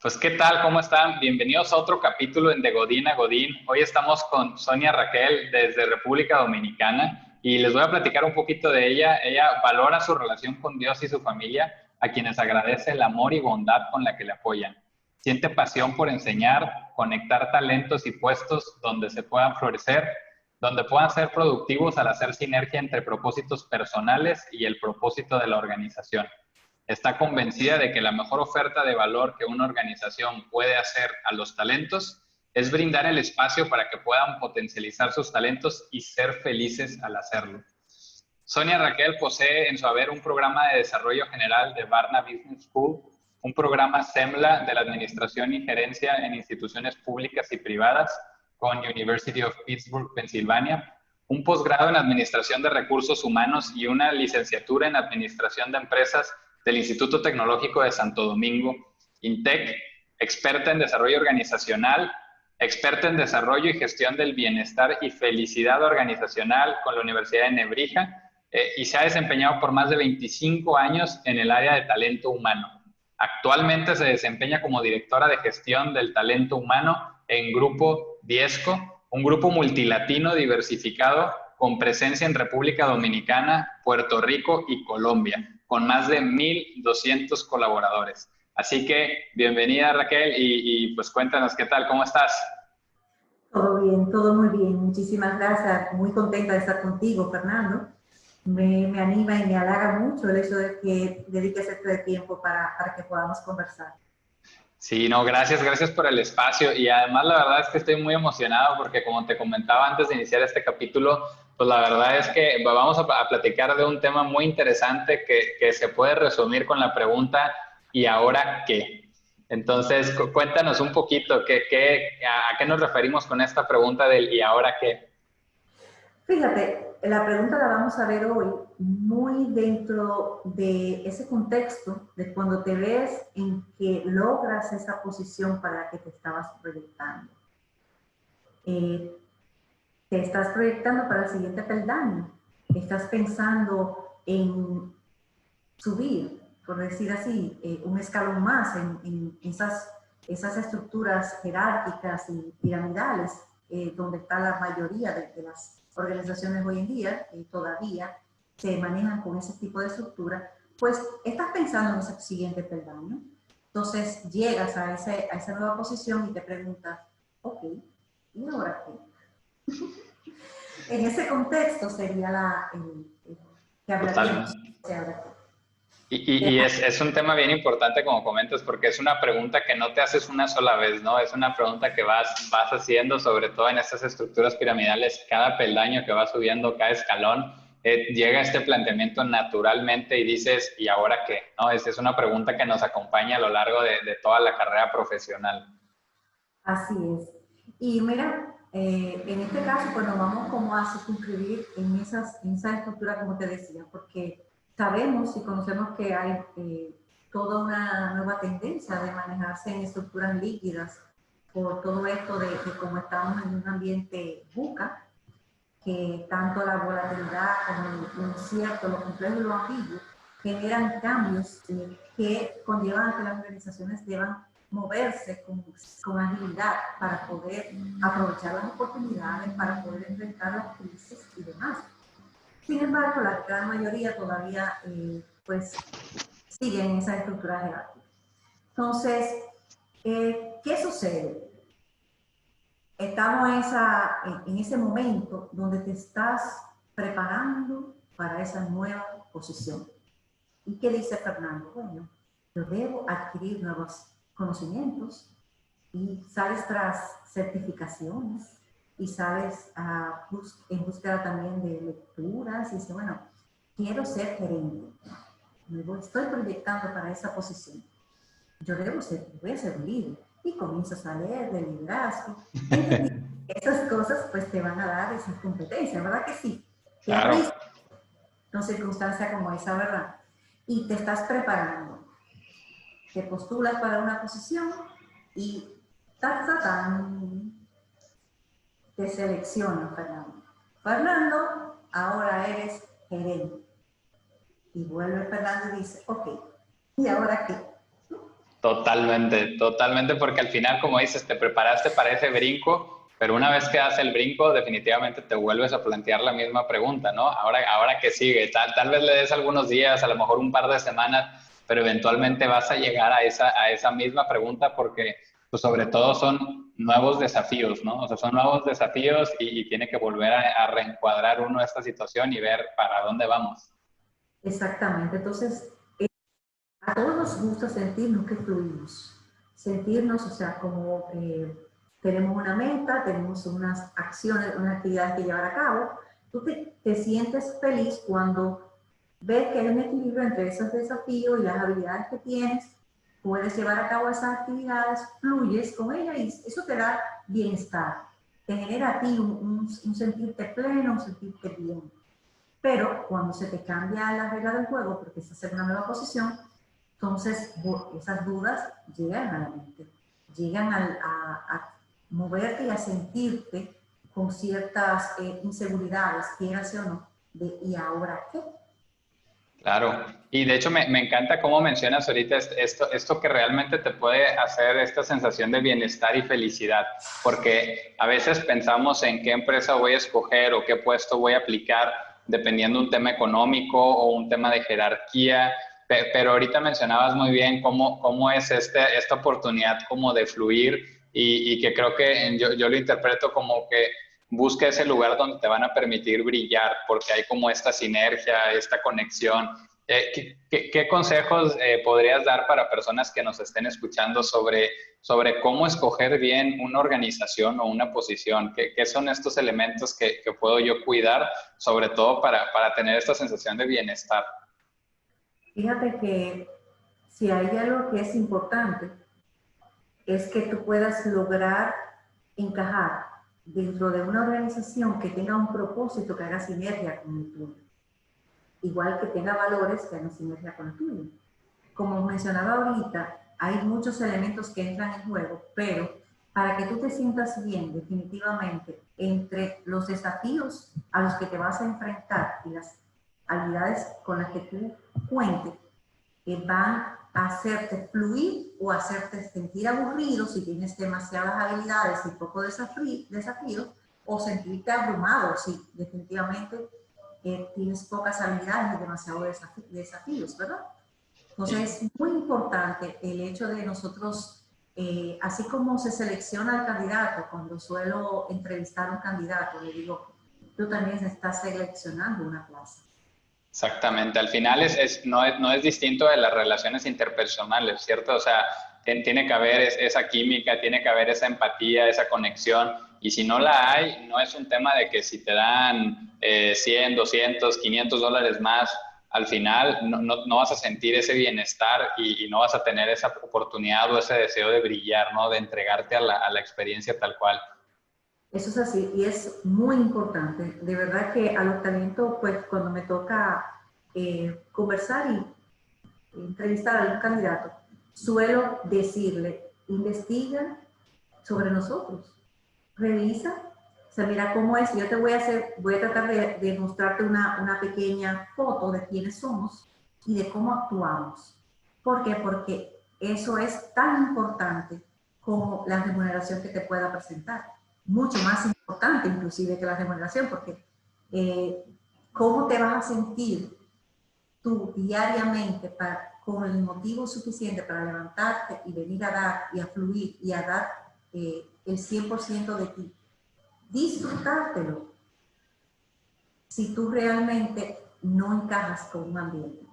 Pues, ¿qué tal? ¿Cómo están? Bienvenidos a otro capítulo en De Godín a Godín. Hoy estamos con Sonia Raquel desde República Dominicana y les voy a platicar un poquito de ella. Ella valora su relación con Dios y su familia, a quienes agradece el amor y bondad con la que le apoyan. Siente pasión por enseñar, conectar talentos y puestos donde se puedan florecer, donde puedan ser productivos al hacer sinergia entre propósitos personales y el propósito de la organización. Está convencida de que la mejor oferta de valor que una organización puede hacer a los talentos es brindar el espacio para que puedan potencializar sus talentos y ser felices al hacerlo. Sonia Raquel posee en su haber un programa de desarrollo general de Barna Business School, un programa SEMLA de la Administración y Gerencia en Instituciones Públicas y Privadas con University of Pittsburgh, Pensilvania, un posgrado en Administración de Recursos Humanos y una licenciatura en Administración de Empresas del Instituto Tecnológico de Santo Domingo, INTEC, experta en desarrollo organizacional, experta en desarrollo y gestión del bienestar y felicidad organizacional con la Universidad de Nebrija, y se ha desempeñado por más de 25 años en el área de talento humano. Actualmente se desempeña como directora de gestión del talento humano en Grupo Viesco, un grupo multilatino diversificado con presencia en República Dominicana, Puerto Rico y Colombia, con más de 1,200 colaboradores. Así que bienvenida Raquel y pues cuéntanos qué tal, ¿cómo estás? Todo bien, todo muy bien. Muchísimas gracias. Muy contenta de estar contigo, Fernando. Me anima y me halaga mucho el hecho de que dediques este tiempo para que podamos conversar. Sí, no, gracias por el espacio y además la verdad es que estoy muy emocionado porque como te comentaba antes de iniciar este capítulo, pues la verdad es que vamos a platicar de un tema muy interesante que se puede resumir con la pregunta ¿y ahora qué? Entonces, cuéntanos un poquito, ¿a qué nos referimos con esta pregunta del ¿y ahora qué? Fíjate, la pregunta la vamos a ver hoy muy dentro de ese contexto de cuando te ves en que logras esa posición para la que te estabas proyectando. Te estás proyectando para el siguiente peldaño. Estás pensando en subir, por decir así, un escalón más en esas estructuras jerárquicas y piramidales, donde está la mayoría de las organizaciones hoy en día, todavía se manejan con ese tipo de estructura, pues estás pensando en ese siguiente peldaño. Entonces llegas a esa nueva posición y te preguntas, ok, ¿y ahora qué? En ese contexto sería que hablaríamos Totalmente. de ahora qué. Y es un tema bien importante, como comentas, porque es una pregunta que no te haces una sola vez, ¿no? Es una pregunta que vas haciendo, sobre todo en estas estructuras piramidales, cada peldaño que vas subiendo, cada escalón, llega este planteamiento naturalmente y dices, ¿y ahora qué? ¿No? Es una pregunta que nos acompaña a lo largo de toda la carrera profesional. Así es. Y mira, en este caso, pues nos vamos como a circunscribir en esa estructura, como te decía, porque sabemos y conocemos que hay toda una nueva tendencia de manejarse en estructuras líquidas por todo esto de cómo estamos en un ambiente buca, que tanto la volatilidad como lo incierto, lo complejo y lo ambiguo generan cambios que conllevan a que las organizaciones deban moverse con agilidad para poder aprovechar las oportunidades, para poder enfrentar las crisis y demás. Sin embargo, la gran mayoría todavía pues siguen en esa estructura jerárquica. Entonces, ¿qué sucede? Estamos en ese momento donde te estás preparando para esa nueva posición. ¿Y qué dice Fernando? Bueno, yo debo adquirir nuevos conocimientos y sales tras certificaciones y sales en búsqueda también de lecturas y dice, bueno, quiero ser gerente. Estoy proyectando para esa posición. Voy a ser líder. Y comienzas a leer de liderazgo. Entonces, esas cosas pues te van a dar esas competencias, ¿verdad que sí? Te Claro. arriscas en circunstancias como esa, ¿verdad? Y te estás preparando. Te postulas para una posición y te seleccionan, Fernando. Fernando, ahora eres gerente. Y vuelve Fernando y dice, ok, ¿y ahora qué? Totalmente, totalmente, porque al final, como dices, te preparaste para ese brinco, pero una vez que das el brinco, definitivamente te vuelves a plantear la misma pregunta, ¿no? Ahora qué sigue, tal vez le des algunos días, a lo mejor un par de semanas, pero eventualmente vas a llegar a esa misma pregunta porque, pues sobre todo son nuevos desafíos, ¿no? O sea, son nuevos desafíos y tiene que volver a reencuadrar uno esta situación y ver para dónde vamos. Exactamente. Entonces, a todos nos gusta sentirnos que fluimos, sentirnos, o sea, como tenemos una meta, tenemos unas acciones, unas actividades que llevar a cabo. Tú te sientes feliz cuando ves que hay un equilibrio entre esos desafíos y las habilidades que tienes, puedes llevar a cabo esas actividades, fluyes con ellas y eso te da bienestar, te genera a ti un sentirte pleno, un sentirte bien. Pero cuando se te cambia la regla del juego, porque estás en una nueva posición, entonces esas dudas llegan a la mente, llegan a moverte y a sentirte con ciertas inseguridades, quieras o no, de ¿y ahora qué? Claro, y de hecho me encanta cómo mencionas ahorita esto que realmente te puede hacer esta sensación de bienestar y felicidad, porque a veces pensamos en qué empresa voy a escoger o qué puesto voy a aplicar dependiendo de un tema económico o un tema de jerarquía, pero ahorita mencionabas muy bien cómo es esta oportunidad como de fluir y que creo que yo lo interpreto como que busca ese lugar donde te van a permitir brillar, porque hay como esta sinergia, esta conexión. ¿Qué consejos podrías dar para personas que nos estén escuchando sobre cómo escoger bien una organización o una posición? ¿Qué son estos elementos que puedo yo cuidar, sobre todo para tener esta sensación de bienestar? Fíjate que si hay algo que es importante, es que tú puedas lograr encajar dentro de una organización que tenga un propósito que haga sinergia con el tuyo. Igual que tenga valores que hagan sinergia con el tuyo. Como mencionaba ahorita, hay muchos elementos que entran en juego, pero para que tú te sientas bien definitivamente entre los desafíos a los que te vas a enfrentar y las habilidades con las que tú cuentes, van a hacerte fluir o hacerte sentir aburrido si tienes demasiadas habilidades y poco desafíos, o sentirte abrumado si definitivamente tienes pocas habilidades y demasiados desafíos, ¿verdad? Entonces es muy importante el hecho de nosotros, así como se selecciona el candidato, cuando suelo entrevistar a un candidato, le digo, tú también estás seleccionando una plaza. Exactamente, al final no es distinto de las relaciones interpersonales, ¿cierto? O sea, tiene que haber esa química, tiene que haber esa empatía, esa conexión, y si no la hay, no es un tema de que si te dan 100, 200, $500 más, al final no vas a sentir ese bienestar y no vas a tener esa oportunidad o ese deseo de brillar, ¿no? De entregarte a la experiencia tal cual. Eso es así y es muy importante. De verdad que a los talentos, pues cuando me toca conversar y entrevistar a algún candidato, suelo decirle, investiga sobre nosotros, revisa, o sea, mira cómo es. Yo te voy a tratar de mostrarte una pequeña foto de quiénes somos y de cómo actuamos. ¿Por qué? Porque eso es tan importante como la remuneración que te pueda presentar. Mucho más importante inclusive que la remuneración, porque cómo te vas a sentir tú diariamente con el motivo suficiente para levantarte y venir a dar y a fluir y a dar el 100% de ti. Disfrutártelo si tú realmente no encajas con un ambiente.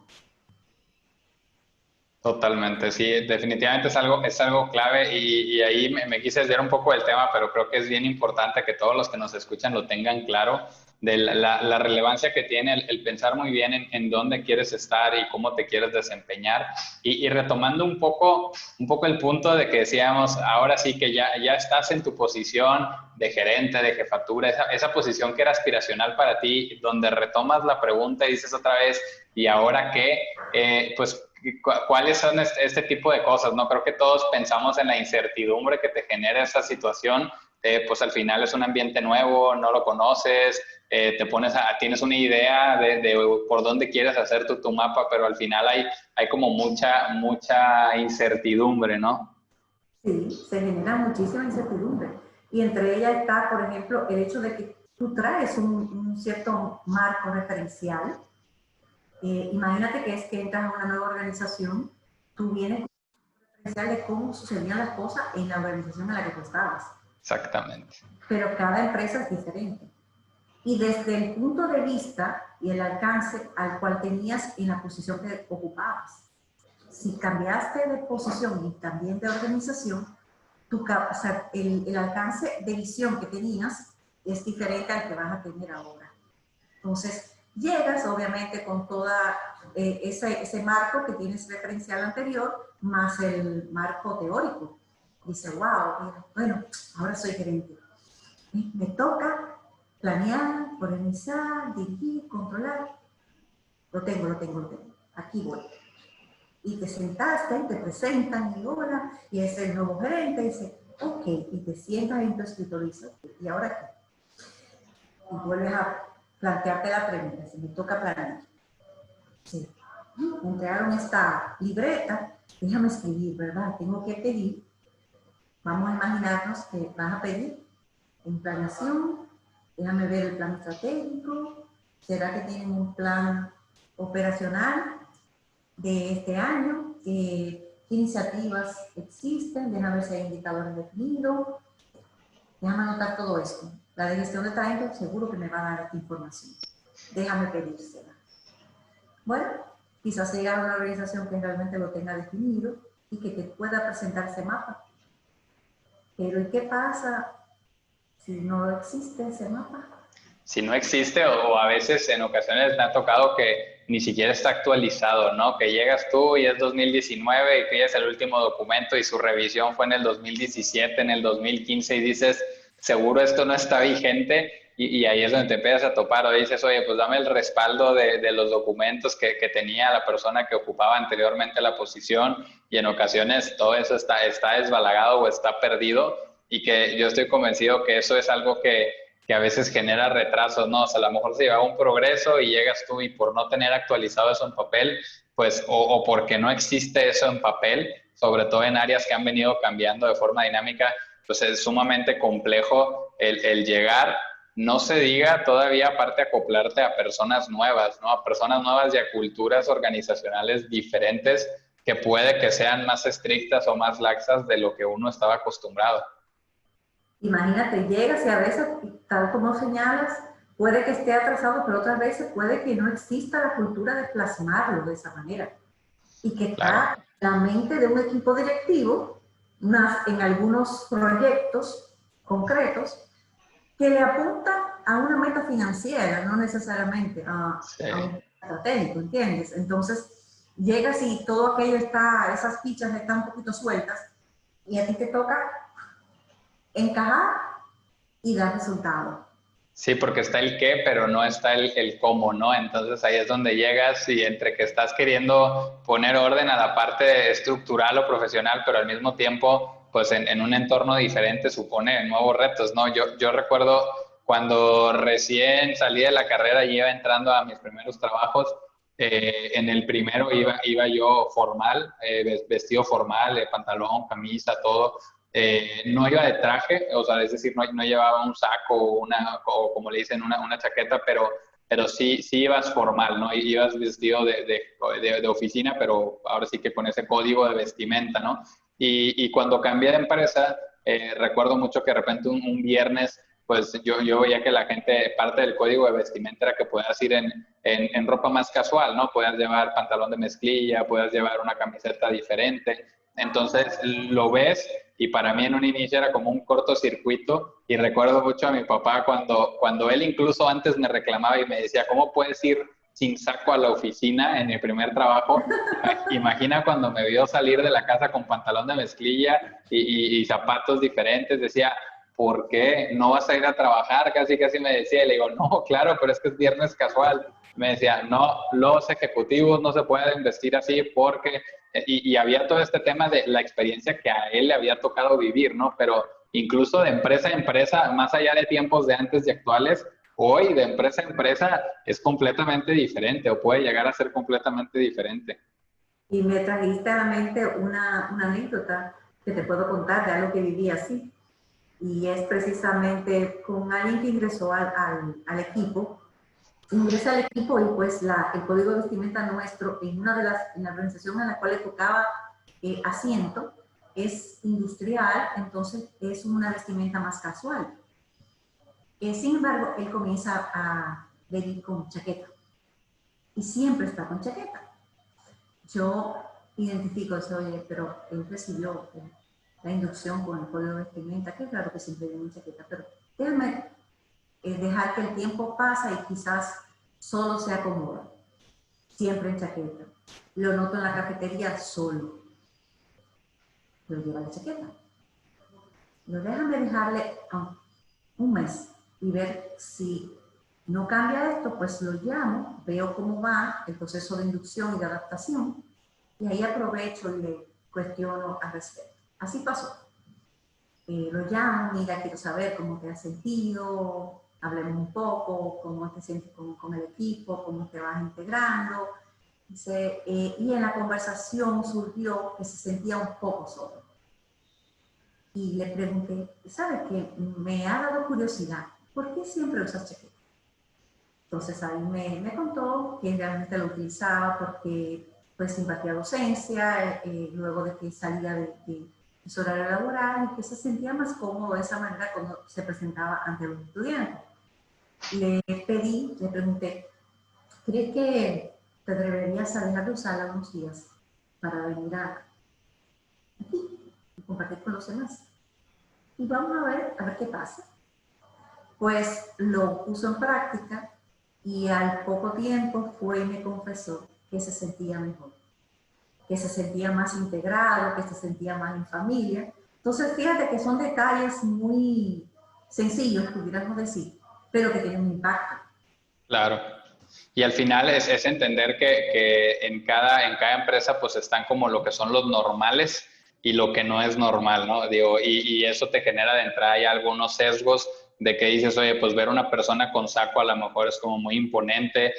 Totalmente, sí, definitivamente es algo clave y ahí me quise desviar un poco del tema, pero creo que es bien importante que todos los que nos escuchan lo tengan claro de la relevancia que tiene el pensar muy bien en dónde quieres estar y cómo te quieres desempeñar. Y retomando un poco el punto de que decíamos, ahora sí que ya estás en tu posición de gerente, de jefatura, esa posición que era aspiracional para ti, donde retomas la pregunta y dices otra vez, ¿y ahora qué? Pues ¿cuáles son este tipo de cosas? No creo que todos pensamos en la incertidumbre que te genera esa situación. Pues al final es un ambiente nuevo, no lo conoces, te pones tienes una idea de por dónde quieres hacer tu mapa, pero al final hay como mucha incertidumbre, ¿no? Sí, se genera muchísima incertidumbre. Y entre ellas está, por ejemplo, el hecho de que tú traes un cierto marco referencial. Imagínate que es que entras a una nueva organización, tú vienes con un referencial de cómo sucedían las cosas en la organización en la que tú estabas. Exactamente. Pero cada empresa es diferente. Y desde el punto de vista y el alcance al cual tenías en la posición que ocupabas. Si cambiaste de posición y también de organización, o sea, el alcance de visión que tenías es diferente al que vas a tener ahora. Entonces, llegas obviamente con toda ese marco que tienes referencial anterior, más el marco teórico. Dice, wow, bueno, ahora soy gerente. Me toca planear, organizar, dirigir, controlar. Lo tengo. Aquí voy. Y te sentaste, te presentan, y hola, y es el nuevo gerente, y dice, ok, y te sientas en tu escritorio y dices, ¿y ahora qué? Y vuelves a plantearte la pregunta, si me toca planear. Sí. Me entregaron esta libreta, déjame escribir, ¿verdad? Tengo que pedir. Vamos a imaginarnos que vas a pedir en planeación, déjame ver el plan estratégico, ¿será que tienen un plan operacional de este año? ¿Qué iniciativas existen? Déjame ver si hay indicadores definidos. Déjame anotar todo esto. La de gestión de talento seguro que me va a dar esta información. Déjame pedírsela. Bueno, quizás llegar a una organización que realmente lo tenga definido y que te pueda presentar ese mapa. Pero ¿y qué pasa si no existe ese mapa? Si no existe, o a veces en ocasiones me ha tocado que ni siquiera está actualizado, ¿no? Que llegas tú y es 2019 y pides el último documento y su revisión fue en el 2017, en el 2015 y dices, seguro esto no está vigente y ahí es donde te empiezas a topar o dices, oye, pues dame el respaldo de los documentos que tenía la persona que ocupaba anteriormente la posición y en ocasiones todo eso está desbalagado o está perdido y que yo estoy convencido que eso es algo que a veces genera retrasos, ¿no? O sea, a lo mejor se lleva un progreso y llegas tú y por no tener actualizado eso en papel, pues, o porque no existe eso en papel, sobre todo en áreas que han venido cambiando de forma dinámica, pues es sumamente complejo el llegar, no se diga todavía aparte acoplarte a personas nuevas, ¿no? A personas nuevas y a culturas organizacionales diferentes que puede que sean más estrictas o más laxas de lo que uno estaba acostumbrado. Imagínate, llegas y a veces, tal como señalas, puede que esté atrasado, pero otras veces puede que no exista la cultura de plasmarlo de esa manera. Y que está en la mente de un equipo directivo, en algunos proyectos concretos, que le apunta a una meta financiera, no necesariamente a un estratégico, ¿entiendes? Entonces, llegas y todo aquello está, esas fichas están un poquito sueltas, y a ti te toca encajar y dar resultados. Sí, porque está el qué, pero no está el cómo, ¿no? Entonces ahí es donde llegas y entre que estás queriendo poner orden a la parte estructural o profesional, pero al mismo tiempo, pues en un entorno diferente supone nuevos retos, ¿no? Yo recuerdo cuando recién salí de la carrera y iba entrando a mis primeros trabajos, en el primero iba yo formal, vestido formal, pantalón, camisa, todo. No iba de traje, o sea, es decir, no llevaba un saco o como le dicen, una chaqueta, pero sí ibas formal, ¿no? Ibas vestido de oficina, pero ahora sí que con ese código de vestimenta, ¿no? Y cuando cambié de empresa, recuerdo mucho que de repente un viernes, pues yo veía que la gente, parte del código de vestimenta era que puedas ir en ropa más casual, ¿no? Puedas llevar pantalón de mezclilla, puedas llevar una camiseta diferente. Entonces lo ves y para mí en un inicio era como un cortocircuito y recuerdo mucho a mi papá cuando él incluso antes me reclamaba y me decía, ¿cómo puedes ir sin saco a la oficina en mi primer trabajo? Imagina cuando me vio salir de la casa con pantalón de mezclilla y zapatos diferentes, decía, ¿por qué no vas a ir a trabajar? Casi me decía, y le digo, no, claro, pero es que es viernes casual. Me decía, no, los ejecutivos no se pueden vestir así porque y había todo este tema de la experiencia que a él le había tocado vivir, ¿no? Pero incluso de empresa a empresa, más allá de tiempos de antes y actuales, hoy de empresa a empresa es completamente diferente o puede llegar a ser completamente diferente. Y me trajiste a la mente una anécdota que te puedo contar de algo que viví así. Y es precisamente con alguien que ingresó al equipo. Ingresa al equipo y pues el código de vestimenta nuestro en una de en la organización en la cual le tocaba asiento es industrial, entonces es una vestimenta más casual. Sin embargo, él comienza a venir con chaqueta y siempre está con chaqueta. Yo identifico eso, oye, pero él recibió la inducción con el código de vestimenta, que claro que siempre viene en chaqueta, pero déjame dejar que el tiempo pasa y quizás solo se acomoda, siempre en chaqueta. Lo noto en la cafetería solo, pero lleva la chaqueta. Pero déjame dejarle un mes y ver si no cambia esto, pues lo llamo, veo cómo va el proceso de inducción y de adaptación, y ahí aprovecho y le cuestiono al respecto. Así pasó. Lo llamo, mira, quiero saber cómo te has sentido, hablemos un poco, cómo te sientes con el equipo, cómo te vas integrando. Dice, y en la conversación surgió que se sentía un poco solo. Y le pregunté, ¿sabes qué? Me ha dado curiosidad, ¿por qué siempre usas chaqueta? Entonces ahí me contó que realmente lo utilizaba porque pues impartía docencia, luego de que salía de su horario laboral y que se sentía más cómodo de esa manera cuando se presentaba ante los estudiantes. Le pregunté, ¿crees que te atreverías a dejar de usarla unos días para venir aquí y compartir con los demás? Y vamos a ver qué pasa. Pues lo puso en práctica y al poco tiempo fue y me confesó que se sentía mejor, que se sentía más integrado, que se sentía más en familia. Entonces, fíjate que son detalles muy sencillos, pudiéramos decir, pero que tienen un impacto. Claro. Y al final es entender que en cada empresa pues están como lo que son los normales y lo que no es normal, ¿no? Digo, y eso te genera de entrada ya algunos sesgos de que dices, oye, pues ver una persona con saco a lo mejor es como muy imponente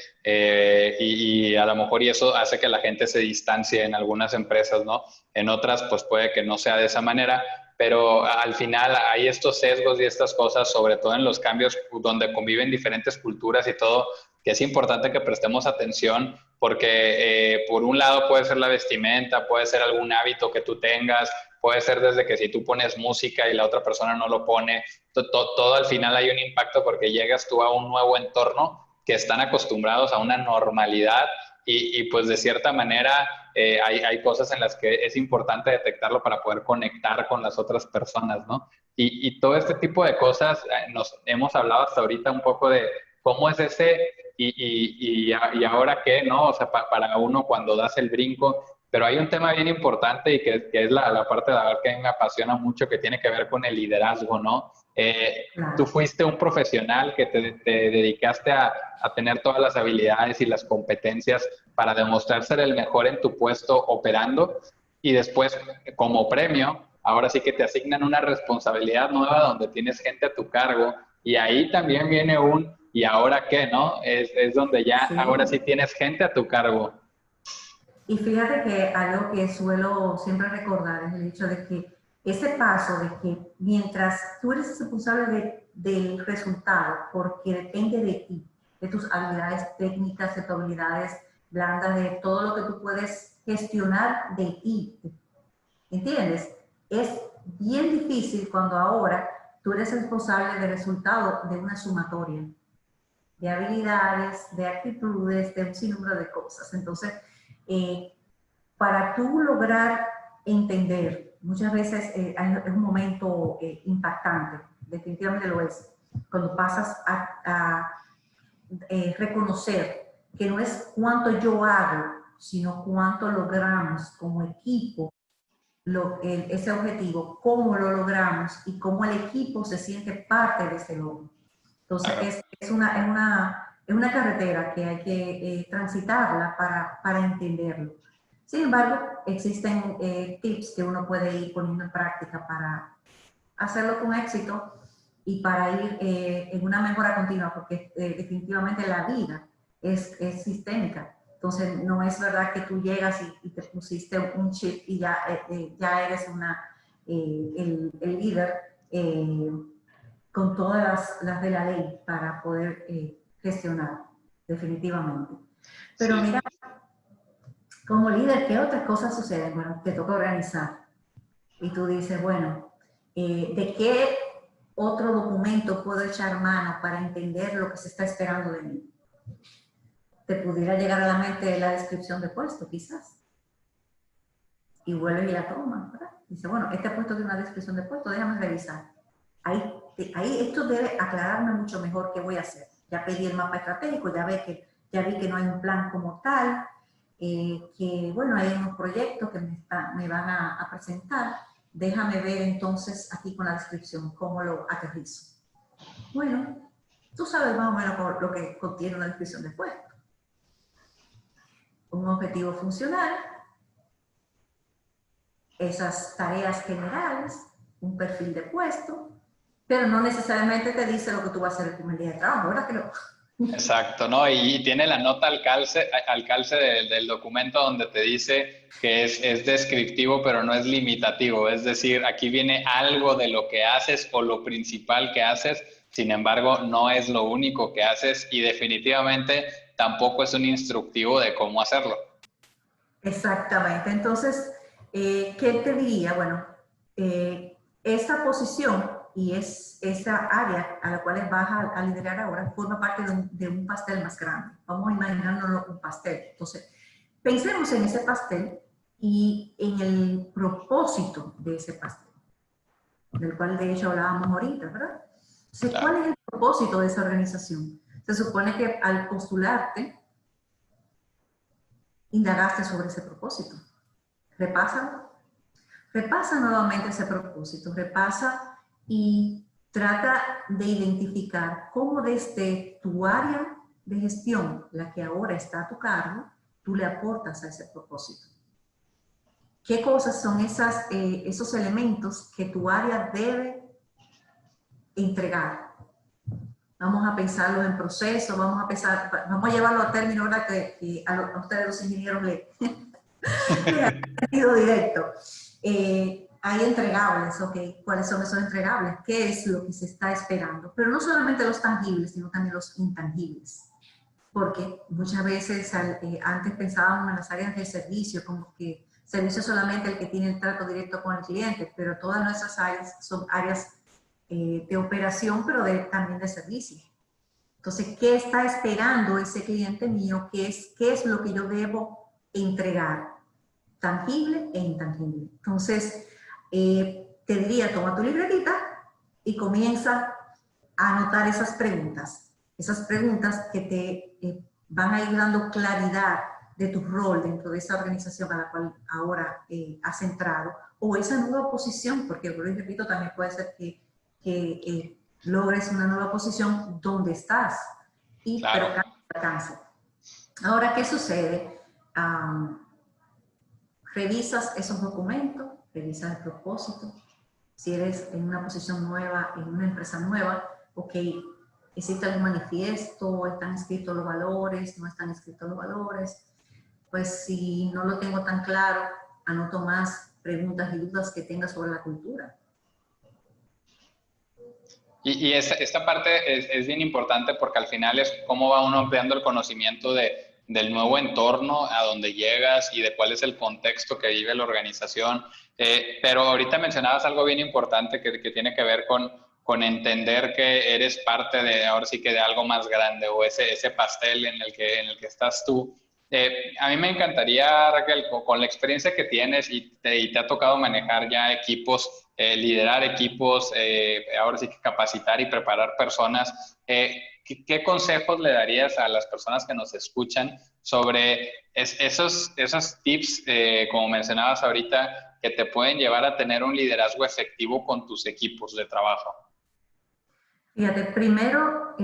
y a lo mejor y eso hace que la gente se distancie en algunas empresas, ¿no? En otras pues puede que no sea de esa manera, pero al final hay estos sesgos y estas cosas, sobre todo en los cambios donde conviven diferentes culturas y todo, que es importante que prestemos atención porque por un lado puede ser la vestimenta, puede ser algún hábito que tú tengas, puede ser desde que si tú pones música y la otra persona no lo pone, todo al final hay un impacto porque llegas tú a un nuevo entorno que están acostumbrados a una normalidad y pues de cierta manera hay cosas en las que es importante detectarlo para poder conectar con las otras personas, ¿no? Y todo este tipo de cosas, nos hemos hablado hasta ahorita un poco de cómo es ese y ahora qué, ¿no? O sea, para uno cuando das el brinco, pero hay un tema bien importante y que es la parte de la que a mí me apasiona mucho, que tiene que ver con el liderazgo, ¿no? Tú Claro. fuiste un profesional que te dedicaste a tener todas las habilidades y las competencias para demostrar ser el mejor en tu puesto operando y después como premio, ahora sí que te asignan una responsabilidad nueva donde tienes gente a tu cargo y ahí también viene ¿y ahora qué, no? Es donde ya ahora sí Sí. tienes gente a tu cargo. Y fíjate que algo que suelo siempre recordar es el hecho de que ese paso de que mientras tú eres responsable del resultado, porque depende de ti, de tus habilidades técnicas, de tus habilidades blandas, de todo lo que tú puedes gestionar de ti, ¿entiendes? Es bien difícil cuando ahora tú eres responsable del resultado de una sumatoria de habilidades, de actitudes, de un sinnúmero de cosas. Entonces, eh, para tú lograr entender, muchas veces es un momento impactante, definitivamente lo es, cuando pasas a reconocer que no es cuánto yo hago, sino cuánto logramos como equipo ese objetivo, cómo lo logramos y cómo el equipo se siente parte de ese logro. Entonces, Claro. es una carretera que hay que transitarla para entenderlo. Sin embargo, existen tips que uno puede ir poniendo en práctica para hacerlo con éxito y para ir en una mejora continua, porque definitivamente la vida es sistémica. Entonces, no es verdad que tú llegas y te pusiste un chip y ya, ya eres el líder con todas las de la ley para poder gestionar, definitivamente. Pero mira, como líder, ¿qué otras cosas suceden? Bueno, te toca organizar. Y tú dices, bueno, ¿de qué otro documento puedo echar mano para entender lo que se está esperando de mí? Te pudiera llegar a la mente la descripción de puesto, quizás. Y vuelves y la tomas, ¿verdad? Dice, bueno, este puesto tiene una descripción de puesto, déjame revisar. Ahí esto debe aclararme mucho mejor qué voy a hacer. Ya pedí el mapa estratégico, ya vi que no hay un plan como tal, que bueno, hay unos proyectos que me van a presentar. Déjame ver entonces aquí con la descripción cómo lo aterrizo. Bueno, tú sabes más o menos lo que contiene una descripción de puesto. Un objetivo funcional, esas tareas generales, un perfil de puesto, pero no necesariamente te dice lo que tú vas a hacer el primer día de trabajo, ¿verdad que no? Exacto, ¿no? Y tiene la nota al calce del documento donde te dice que es descriptivo, pero no es limitativo. Es decir, aquí viene algo de lo que haces o lo principal que haces, sin embargo, no es lo único que haces y definitivamente tampoco es un instructivo de cómo hacerlo. Exactamente. Entonces, ¿qué te diría? Bueno, esa posición y esa área a la cual vas a liderar ahora forma parte de un pastel más grande. Vamos a imaginarnos un pastel. Entonces, pensemos en ese pastel y en el propósito de ese pastel, del cual de hecho hablábamos ahorita, ¿verdad? Entonces, Claro. ¿cuál es el propósito de esa organización? Se supone que al postularte, indagaste sobre ese propósito. Repásalo. Repasa nuevamente ese propósito, repasa y trata de identificar cómo desde tu área de gestión, la que ahora está a tu cargo, tú le aportas a ese propósito. ¿Qué cosas son esos elementos que tu área debe entregar? Vamos a pensarlo en proceso, vamos a llevarlo a término ahora que a ustedes los ingenieros le sentido directo. Hay entregables, ¿ok? ¿Cuáles son esos entregables? ¿Qué es lo que se está esperando? Pero no solamente los tangibles, sino también los intangibles. Porque muchas veces antes pensábamos en las áreas de servicio, como que servicio es solamente el que tiene el trato directo con el cliente, pero todas nuestras áreas son áreas de operación, pero también de servicio. Entonces, ¿qué está esperando ese cliente mío? ¿Qué es lo que yo debo entregar? Tangible e intangible. Entonces, te diría, toma tu libretita y comienza a anotar esas preguntas que te van a ir dando claridad de tu rol dentro de esa organización a la cual ahora has entrado, o esa nueva posición, porque, repito, también puede ser que logres una nueva posición donde estás, Claro. pero alcance. Ahora, ¿qué sucede? Revisas esos documentos, revisas el propósito. Si eres en una posición nueva, en una empresa nueva, ok, ¿existe algún manifiesto? ¿Están escritos los valores? ¿No están escritos los valores? Pues si no lo tengo tan claro, anoto más preguntas y dudas que tenga sobre la cultura. Y esta parte es bien importante porque al final es cómo va uno ampliando el conocimiento del nuevo entorno a donde llegas y de cuál es el contexto que vive la organización. Pero ahorita mencionabas algo bien importante que tiene que ver con entender que eres parte ahora sí que de algo más grande o ese pastel en el que estás tú. A mí me encantaría, Raquel, con la experiencia que tienes y te ha tocado manejar ya equipos, liderar equipos, ahora sí que capacitar y preparar personas. ¿Qué consejos le darías a las personas que nos escuchan sobre esos tips, como mencionabas ahorita, que te pueden llevar a tener un liderazgo efectivo con tus equipos de trabajo? Fíjate, primero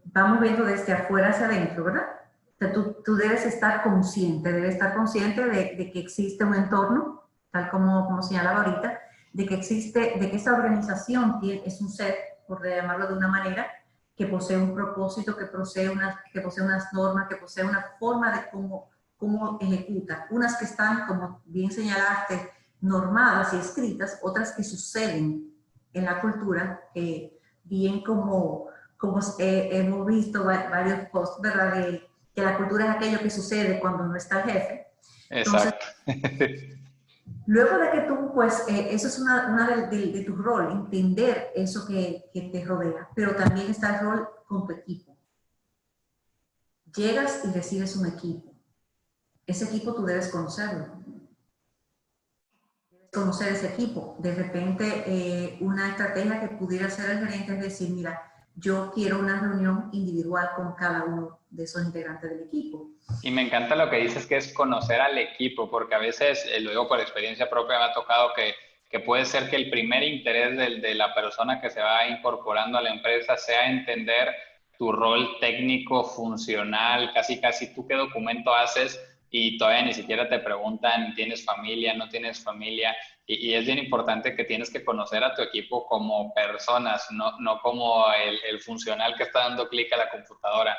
vamos viendo desde afuera hacia adentro, ¿verdad? O sea, tú debes estar consciente de que existe un entorno, tal como señalaba ahorita, de que esta organización es un set por llamarlo de una manera, que posee un propósito, que posee unas normas, que posee una forma de cómo ejecuta. Unas que están, como bien señalaste, normadas y escritas, otras que suceden en la cultura, bien como hemos visto varios posts, ¿verdad? De que la cultura es aquello que sucede cuando no está el jefe. Entonces, Exacto. luego de que tú, pues, eso es una de tu rol, entender eso que te rodea, pero también está el rol con tu equipo. Llegas y recibes un equipo. Ese equipo tú debes conocerlo. Debes conocer ese equipo. De repente, una estrategia que pudiera ser el gerente es decir, mira, yo quiero una reunión individual con cada uno de esos integrantes del equipo. Y me encanta lo que dices, que es conocer al equipo, porque a veces, lo digo por experiencia propia, me ha tocado que puede ser que el primer interés de la persona que se va incorporando a la empresa sea entender tu rol técnico, funcional, casi tú qué documento haces, y todavía ni siquiera te preguntan, ¿tienes familia, no tienes familia? Y es bien importante que tienes que conocer a tu equipo como personas, no como el funcional que está dando clic a la computadora.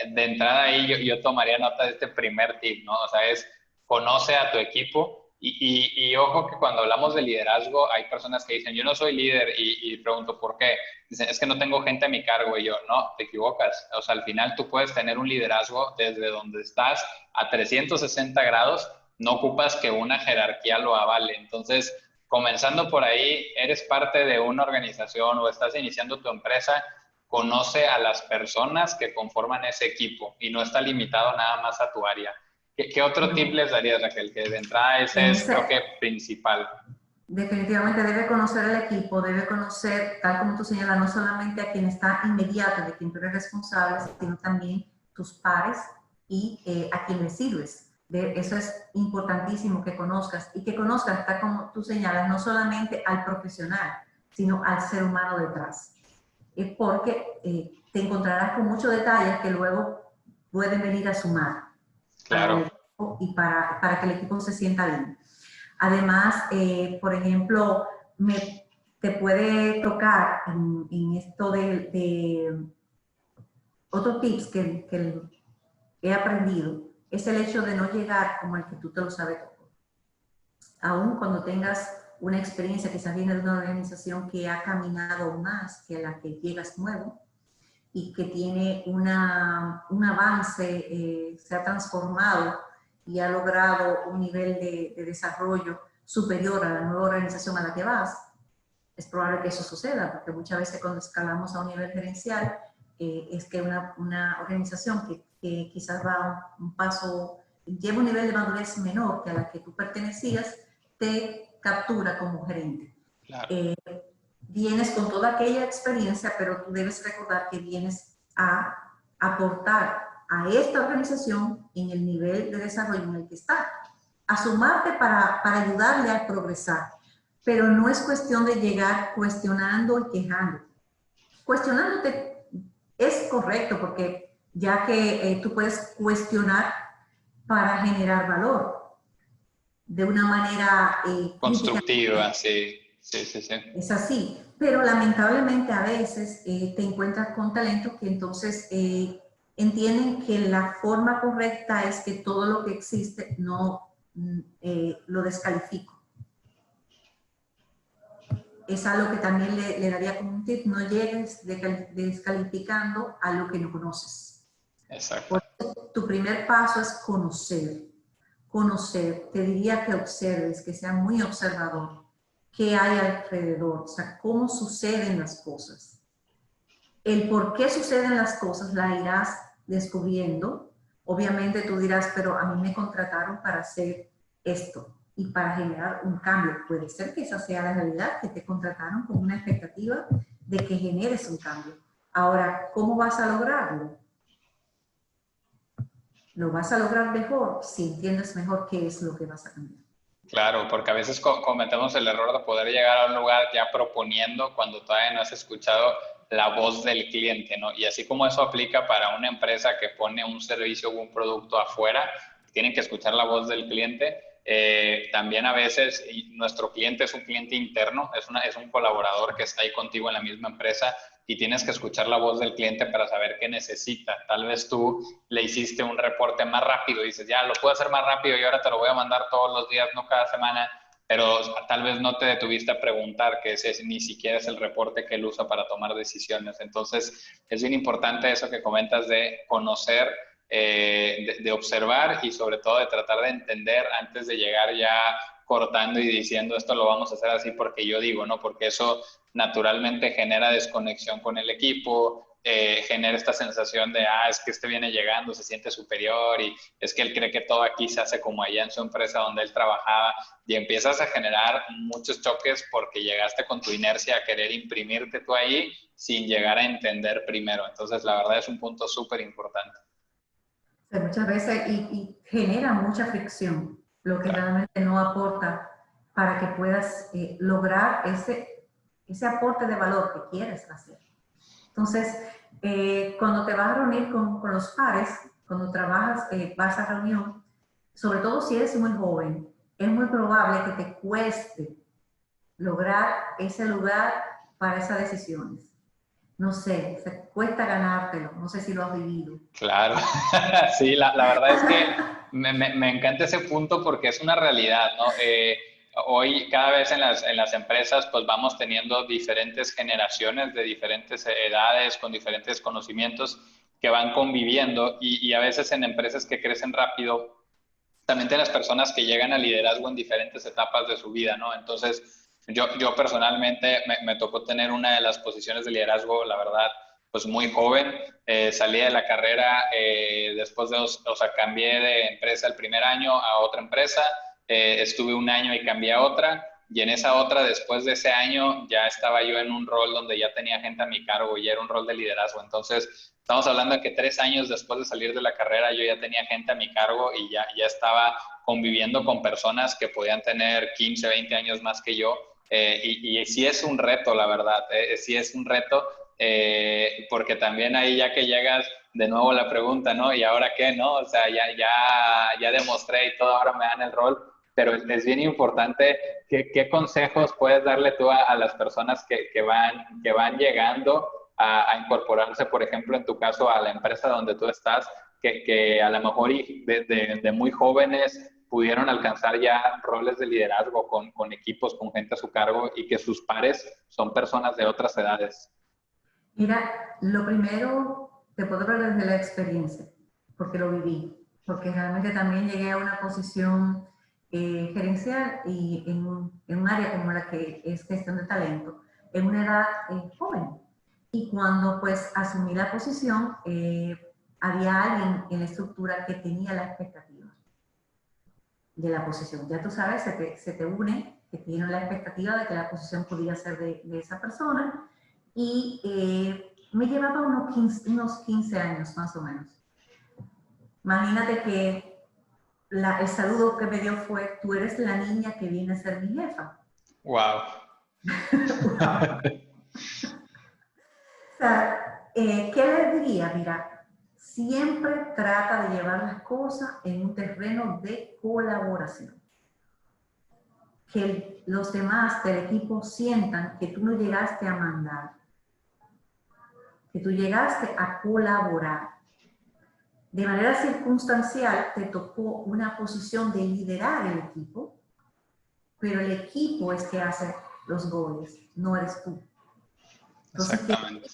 De entrada ahí yo tomaría nota de este primer tip, ¿no? O sea, es conoce a tu equipo y ojo que cuando hablamos de liderazgo hay personas que dicen, yo no soy líder y pregunto, ¿por qué? Dicen, es que no tengo gente a mi cargo y yo, no, te equivocas. O sea, al final tú puedes tener un liderazgo desde donde estás a 360 grados, no ocupas que una jerarquía lo avale. Entonces, comenzando por ahí, eres parte de una organización o estás iniciando tu empresa, conoce a las personas que conforman ese equipo y no está limitado nada más a tu área. ¿Qué otro tip les darías, Raquel? Que de entrada ese es, creo que, principal. Definitivamente debe conocer el equipo, debe conocer, tal como tú señalas, no solamente a quien está inmediato, de quien tú eres responsable, sino también tus pares y a quien le sirves. Eso es importantísimo que conozcas y que conozcas, tal como tú señalas, no solamente al profesional, sino al ser humano detrás. Porque te encontrarás con muchos detalles que luego pueden venir a sumar. Claro. Y para que el equipo se sienta bien. Además, por ejemplo, te puede tocar en esto de otro tips que he aprendido, es el hecho de no llegar como el que tú te lo sabes todo. Aún cuando tengas una experiencia, quizás viene de una organización que ha caminado más que la que llegas nuevo y que tiene un avance, se ha transformado y ha logrado un nivel de desarrollo superior a la nueva organización a la que vas, es probable que eso suceda, porque muchas veces cuando escalamos a un nivel gerencial, es que una organización que quizás va un paso, lleva un nivel de madurez menor que a la que tú pertenecías, te captura como gerente. Claro. Vienes con toda aquella experiencia, pero tú debes recordar que vienes a aportar a esta organización en el nivel de desarrollo en el que está, a sumarte para ayudarle a progresar. Pero no es cuestión de llegar cuestionando y quejando. Cuestionándote es correcto porque ya que tú puedes cuestionar para generar valor de una manera constructiva, sí. Es así, pero lamentablemente a veces te encuentras con talentos que entonces entienden que la forma correcta es que todo lo que existe no lo descalifico. Es algo que también le daría como un tip, no llegues descalificando a lo que no conoces. Exacto. Por eso, tu primer paso es conocer. Conocer, te diría que observes, que seas muy observador. ¿Qué hay alrededor? O sea, cómo suceden las cosas. El por qué suceden las cosas la irás descubriendo. Obviamente tú dirás, pero a mí me contrataron para hacer esto y para generar un cambio. Puede ser que esa sea la realidad, que te contrataron con una expectativa de que generes un cambio. Ahora, ¿cómo vas a lograrlo? Lo vas a lograr mejor si entiendes mejor qué es lo que vas a cambiar. Claro, porque a veces cometemos el error de poder llegar a un lugar ya proponiendo cuando todavía no has escuchado la voz del cliente, ¿no? Y así como eso aplica para una empresa que pone un servicio o un producto afuera, tienen que escuchar la voz del cliente. También a veces nuestro cliente es un cliente interno, es un colaborador que está ahí contigo en la misma empresa y tienes que escuchar la voz del cliente para saber qué necesita. Tal vez tú le hiciste un reporte más rápido y dices, ya, lo puedo hacer más rápido y ahora te lo voy a mandar todos los días, no cada semana, pero tal vez no te detuviste a preguntar que ese ni siquiera es el reporte que él usa para tomar decisiones. Entonces, es bien importante eso que comentas de conocer, de observar y sobre todo de tratar de entender antes de llegar ya cortando y diciendo esto lo vamos a hacer así porque yo digo, ¿no? Porque eso naturalmente genera desconexión con el equipo, genera esta sensación de, es que este viene llegando, se siente superior y es que él cree que todo aquí se hace como allá en su empresa donde él trabajaba y empiezas a generar muchos choques porque llegaste con tu inercia a querer imprimirte tú ahí sin llegar a entender primero. Entonces, la verdad es un punto súper importante. O sea, muchas veces y genera mucha fricción, lo que Claro. realmente no aporta para que puedas lograr ese aporte de valor que quieres hacer. Entonces, cuando te vas a reunir con los pares, cuando trabajas, vas a reunión, sobre todo si eres muy joven, es muy probable que te cueste lograr ese lugar para esas decisiones. No sé, se cuesta ganártelo, no sé si lo has vivido. Claro, sí, la verdad es que me encanta ese punto porque es una realidad, ¿no? Hoy cada vez en las empresas pues vamos teniendo diferentes generaciones de diferentes edades, con diferentes conocimientos que van conviviendo y a veces en empresas que crecen rápido, también tienes personas que llegan al liderazgo en diferentes etapas de su vida, ¿no? Entonces, yo personalmente me tocó tener una de las posiciones de liderazgo, la verdad, pues muy joven. Salí de la carrera después de, o sea, cambié de empresa el primer año a otra empresa, estuve un año y cambié a otra, y en esa otra, después de ese año, ya estaba yo en un rol donde ya tenía gente a mi cargo y era un rol de liderazgo. Entonces, estamos hablando de que 3 años después de salir de la carrera, yo ya tenía gente a mi cargo y ya estaba conviviendo con personas que podían tener 15, 20 años más que yo. Y sí es un reto, la verdad, sí es un reto, porque también ahí ya que llegas, de nuevo la pregunta, ¿no? ¿Y ahora qué, no? O sea, ya demostré y todo, ahora me dan el rol, pero es bien importante qué consejos puedes darle tú a las personas que van llegando a incorporarse, por ejemplo, en tu caso, a la empresa donde tú estás, que a lo mejor de muy jóvenes pudieron alcanzar ya roles de liderazgo con equipos, con gente a su cargo y que sus pares son personas de otras edades. Mira, lo primero, te puedo hablar desde la experiencia, porque lo viví, porque realmente también llegué a una posición gerencial y en un área como la que es gestión de talento, en una edad joven. Y cuando pues asumí la posición, había alguien en la estructura que tenía la expectativa de la posición. Ya tú sabes, se te une, que tiene la expectativa de que la posición podía ser de esa persona y me llevaba unos 15 años más o menos. Imagínate que el saludo que me dio fue, tú eres la niña que viene a ser mi jefa. Wow. Wow. O sea, ¿qué les diría? Mira, siempre trata de llevar las cosas en un terreno de colaboración. Que los demás del equipo sientan que tú no llegaste a mandar, que tú llegaste a colaborar. De manera circunstancial te tocó una posición de liderar el equipo, pero el equipo es que hace los goles, no eres tú. Entonces, Exactamente.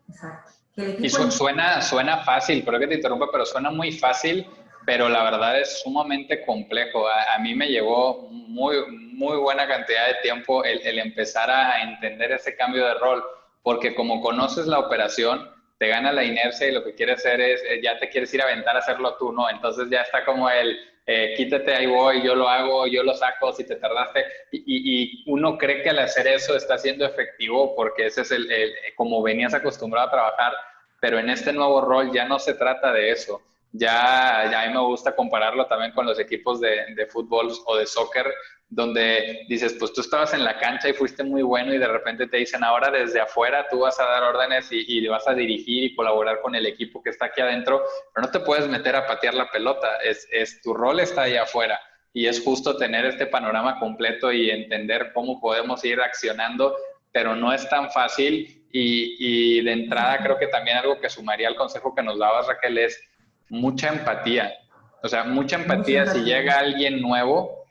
exacto. Que el Y equipo suena fácil, creo que te interrumpa, pero suena muy fácil, pero la verdad es sumamente complejo. A mí me llevó muy buena cantidad de tiempo el empezar a entender ese cambio de rol, porque como conoces la operación, te gana la inercia y lo que quieres hacer es, ya te quieres ir a aventar a hacerlo tú, ¿no? Entonces ya está como quítate, ahí voy, yo lo hago, yo lo saco, si te tardaste. Y uno cree que al hacer eso está siendo efectivo porque ese es como venías acostumbrado a trabajar, pero en este nuevo rol ya no se trata de eso. Ya a mí me gusta compararlo también con los equipos de fútbol o de soccer, donde dices, pues tú estabas en la cancha y fuiste muy bueno y de repente te dicen, ahora desde afuera tú vas a dar órdenes y vas a dirigir y colaborar con el equipo que está aquí adentro, pero no te puedes meter a patear la pelota, tu rol está ahí afuera. y es justo tener este panorama completo y entender cómo podemos ir accionando, pero no es tan fácil y de entrada creo que también algo que sumaría al consejo que nos dabas, Raquel, es mucha empatía. O sea, mucha empatía si llega alguien nuevo,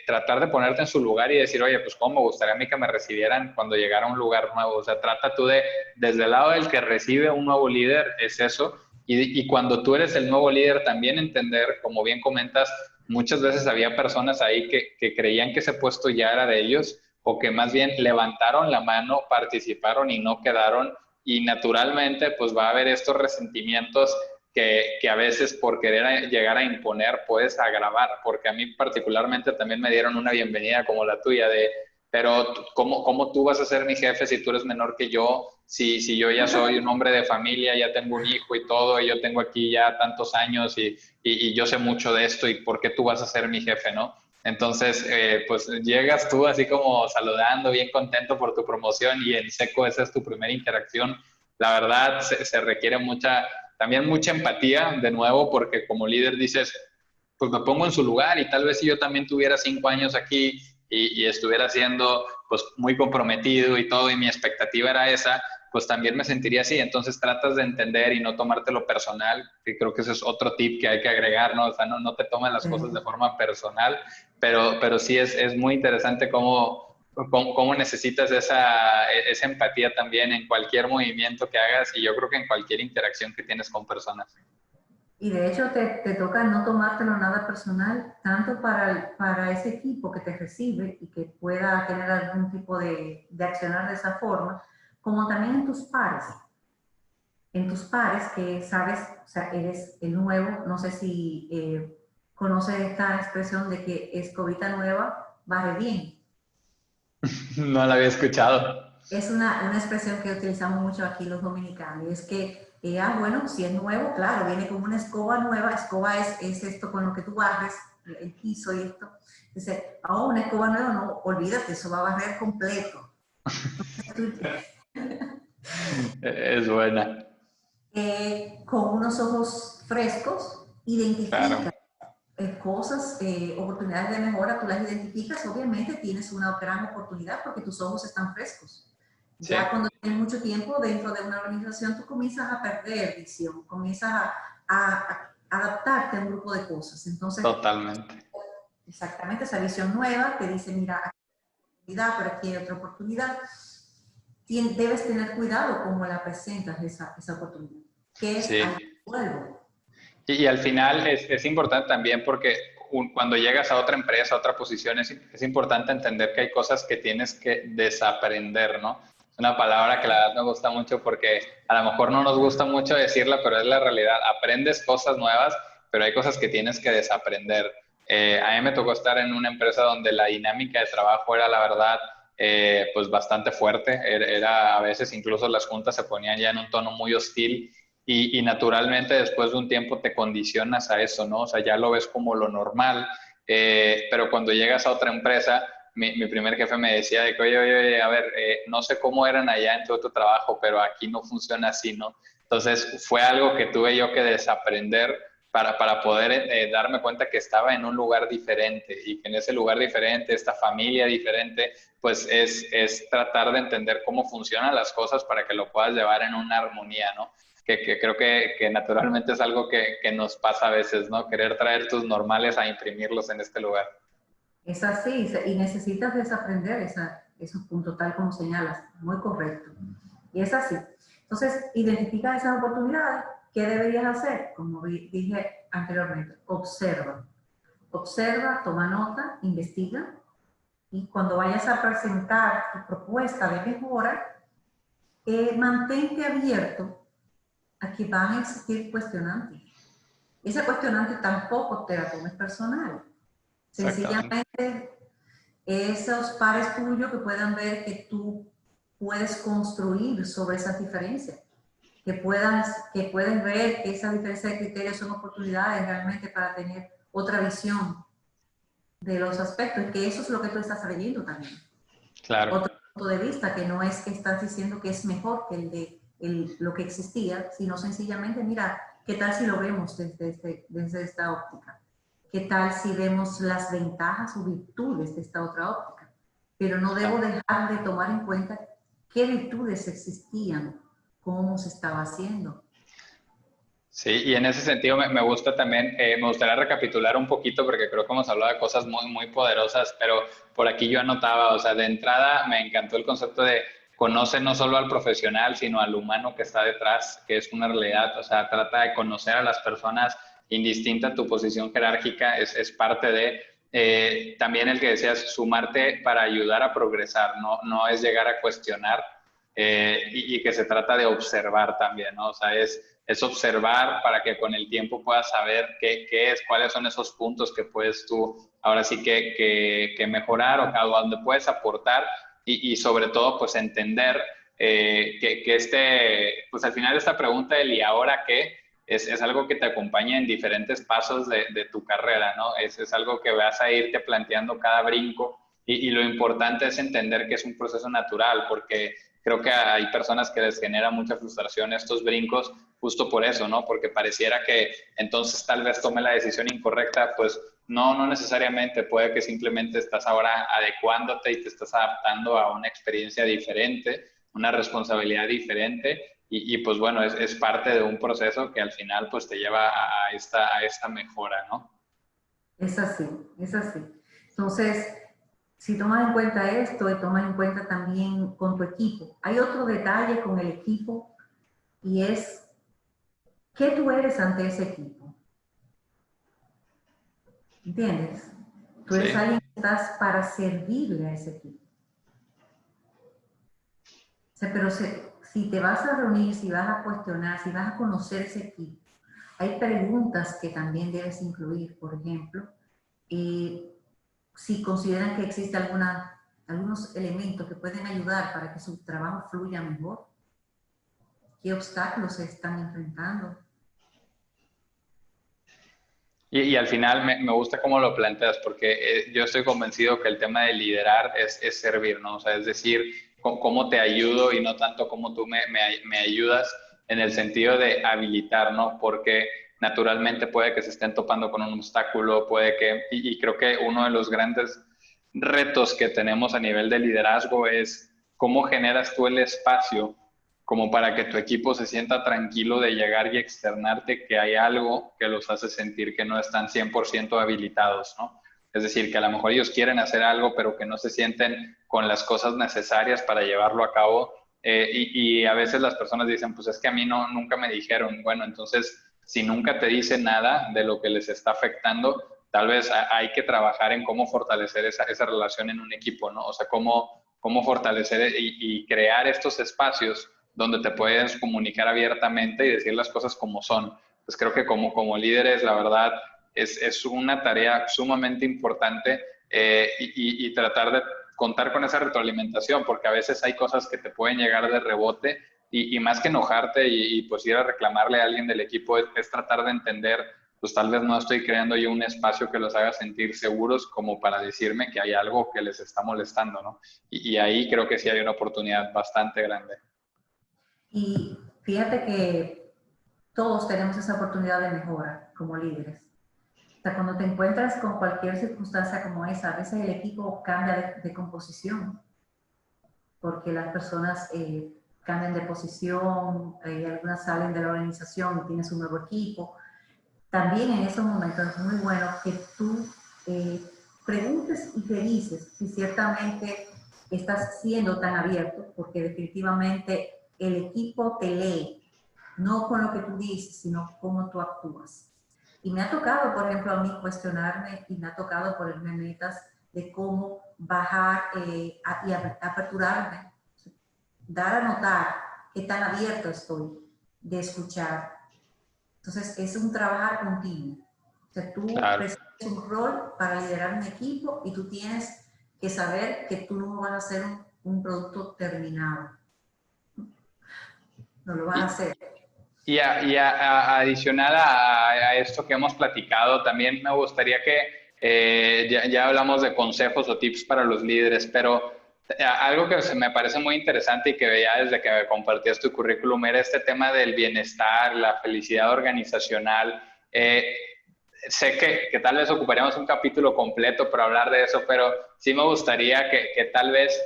tratar de ponerte en su lugar y decir, oye, pues cómo me gustaría a mí que me recibieran cuando llegara a un lugar nuevo. O sea, trata tú de, desde el lado del que recibe un nuevo líder, es eso. Y cuando tú eres el nuevo líder, también entender, como bien comentas, muchas veces había personas ahí que creían que ese puesto ya era de ellos o que más bien levantaron la mano, participaron y no quedaron. Y naturalmente, pues va a haber estos resentimientos que a veces por querer llegar a imponer puedes agravar, porque a mí particularmente también me dieron una bienvenida como la tuya de, pero ¿cómo tú vas a ser mi jefe si tú eres menor que yo? Si yo ya soy un hombre de familia, ya tengo un hijo y todo, y yo tengo aquí ya tantos años y yo sé mucho de esto, ¿y por qué tú vas a ser mi jefe, no? Entonces, pues llegas tú así como saludando, bien contento por tu promoción y en seco esa es tu primera interacción. La verdad, se requiere también mucha empatía, de nuevo, porque como líder dices, pues me pongo en su lugar y tal vez si yo también tuviera 5 años aquí y estuviera siendo pues muy comprometido y todo y mi expectativa era esa, pues también me sentiría así. Entonces tratas de entender y no tomártelo personal, que creo que ese es otro tip que hay que agregar, ¿no? O sea, no te tomes las cosas de forma personal, pero sí es muy interesante cómo necesitas esa empatía también en cualquier movimiento que hagas y yo creo que en cualquier interacción que tienes con personas. Y de hecho te toca no tomártelo nada personal, tanto para ese equipo que te recibe y que pueda tener algún tipo de accionar de esa forma, como también en tus pares. En tus pares que sabes, o sea, eres el nuevo, no sé si conoces esta expresión de que escobita nueva barre bien. No la había escuchado. Es una expresión que utilizamos mucho aquí los dominicanos. Y es que, bueno, si es nuevo, claro, viene como una escoba nueva. Escoba es esto con lo que tú barres el piso y esto. Dice, oh, una escoba nueva, no, olvídate, eso va a barrer completo. Es buena, Con unos ojos frescos, identifica claro. cosas, oportunidades de mejora, tú las identificas, obviamente tienes una gran oportunidad porque tus ojos están frescos. Sí, Ya cuando tienes mucho tiempo dentro de una organización, tú comienzas a perder visión, comienzas a adaptarte a un grupo de cosas. Entonces, totalmente. exactamente esa visión nueva te dice, mira, aquí hay oportunidad, pero aquí hay otra oportunidad. Debes tener cuidado cómo la presentas esa oportunidad, que es Sí. al vuelvo. Y al final es importante también porque cuando llegas a otra empresa, a otra posición, es importante entender que hay cosas que tienes que desaprender, ¿no? Es una palabra que la verdad me gusta mucho porque a lo mejor no nos gusta mucho decirla, pero es la realidad. Aprendes cosas nuevas, pero hay cosas que tienes que desaprender. A mí me tocó estar en una empresa donde la dinámica de trabajo era, la verdad, pues bastante fuerte. A veces incluso las juntas se ponían ya en un tono muy hostil y naturalmente después de un tiempo te condicionas a eso, ¿no? O sea, ya lo ves como lo normal, pero cuando llegas a otra empresa, mi primer jefe me decía de que, oye, a ver, no sé cómo eran allá en todo tu trabajo, pero aquí no funciona así, ¿no? Entonces fue algo que tuve yo que desaprender para poder darme cuenta que estaba en un lugar diferente y que en ese lugar diferente, esta familia diferente, pues es tratar de entender cómo funcionan las cosas para que lo puedas llevar en una armonía, ¿no? Que creo que naturalmente es algo que nos pasa a veces, ¿no? Querer traer tus normales a imprimirlos en este lugar. Es así, y necesitas desaprender esos puntos, tal como señalas, muy correcto. Y es así. Entonces, identifica esas oportunidades. ¿Qué deberías hacer? Como dije anteriormente, observa. Observa, toma nota, investiga, y cuando vayas a presentar tu propuesta de mejora, mantente abierto a que van a existir cuestionantes. Ese cuestionante tampoco te la tomes personal. Exactamente. Sencillamente, esos pares tuyos que puedan ver que tú puedes construir sobre esas diferencias, que pueden ver que esas diferencias de criterios son oportunidades realmente para tener otra visión de los aspectos, y que eso es lo que tú estás leyendo también. Claro. Otro punto de vista, que no es que estás diciendo que es mejor que lo que existía, sino sencillamente, mira, ¿qué tal si lo vemos desde esta óptica? ¿Qué tal si vemos las ventajas o virtudes de esta otra óptica? Pero no debo dejar de tomar en cuenta qué virtudes existían, cómo se estaba haciendo. Sí, y en ese sentido me gusta también, me gustaría recapitular un poquito porque creo que hemos hablado de cosas muy poderosas, pero por aquí yo anotaba, o sea, de entrada me encantó el concepto de conoce no solo al profesional, sino al humano que está detrás, que es una realidad, o sea, trata de conocer a las personas indistinta a tu posición jerárquica, es parte de, también el que decías, sumarte para ayudar a progresar, no es llegar a cuestionar, y que se trata de observar también, ¿no? O sea, es observar para que con el tiempo puedas saber qué es, cuáles son esos puntos que puedes tú ahora sí que mejorar o a donde puedes aportar y sobre todo pues entender pues al final esta pregunta del ¿y ahora qué? Es algo que te acompaña en diferentes pasos de tu carrera, ¿no? Es algo que vas a irte planteando cada brinco y lo importante es entender que es un proceso natural porque creo que hay personas que les genera mucha frustración estos brincos justo por eso, ¿no? Porque pareciera que entonces tal vez tome la decisión incorrecta, pues no necesariamente, puede que simplemente estás ahora adecuándote y te estás adaptando a una experiencia diferente, una responsabilidad diferente y pues bueno, es parte de un proceso que al final pues te lleva a esta mejora, ¿no? Es así, es así. Entonces, si tomas en cuenta esto y tomas en cuenta también con tu equipo, hay otro detalle con el equipo y es qué tú eres ante ese equipo. ¿Entiendes? Tú eres Sí. alguien que estás para servirle a ese equipo. O sea, pero si te vas a reunir, si vas a cuestionar, si vas a conocer ese equipo, hay preguntas que también debes incluir. Por ejemplo, si consideran que existen algunos elementos que pueden ayudar para que su trabajo fluya mejor, qué obstáculos se están enfrentando. Y al final me gusta cómo lo planteas, porque yo estoy convencido que el tema de liderar es servir, ¿no? O sea, es decir, cómo te ayudo y no tanto cómo tú me ayudas en el sentido de habilitar, ¿no? Porque naturalmente puede que se estén topando con un obstáculo, puede que, y creo que uno de los grandes retos que tenemos a nivel de liderazgo es cómo generas tú el espacio como para que tu equipo se sienta tranquilo de llegar y externarte que hay algo que los hace sentir que no están 100% habilitados, ¿no? Es decir, que a lo mejor ellos quieren hacer algo, pero que no se sienten con las cosas necesarias para llevarlo a cabo. Y a veces las personas dicen, pues es que a mí nunca me dijeron. Bueno, entonces, si nunca te dicen nada de lo que les está afectando, tal vez hay que trabajar en cómo fortalecer esa relación en un equipo, ¿no? O sea, cómo fortalecer y crear estos espacios donde te puedes comunicar abiertamente y decir las cosas como son. Pues creo que como líderes, la verdad, es una tarea sumamente importante y tratar de contar con esa retroalimentación, porque a veces hay cosas que te pueden llegar de rebote y más que enojarte pues ir a reclamarle a alguien del equipo es tratar de entender, pues tal vez no estoy creando yo un espacio que los haga sentir seguros como para decirme que hay algo que les está molestando, ¿no? Y ahí creo que sí hay una oportunidad bastante grande. Y fíjate que todos tenemos esa oportunidad de mejora como líderes. O sea, cuando te encuentras con cualquier circunstancia como esa, a veces el equipo cambia de composición, porque las personas cambian de posición, algunas salen de la organización y tienes un nuevo equipo. También en esos momentos es muy bueno que tú preguntes y revises si ciertamente estás siendo tan abierto, porque definitivamente el equipo te lee, no con lo que tú dices, sino cómo tú actúas. Y me ha tocado, por ejemplo, a mí cuestionarme y me ha tocado ponerme metas de cómo bajar y aperturarme, dar a notar qué tan abierto estoy de escuchar. Entonces, es un trabajar continuo. O sea, tú Claro. recibes un rol para liderar un equipo y tú tienes que saber que tú no vas a hacer un producto terminado. No lo vas a hacer. Adicional a esto que hemos platicado, también me gustaría que ya hablamos de consejos o tips para los líderes, pero algo que me parece muy interesante y que veía desde que me compartías tu currículum era este tema del bienestar, la felicidad organizacional. sé que tal vez ocuparíamos un capítulo completo para hablar de eso, pero sí me gustaría que tal vez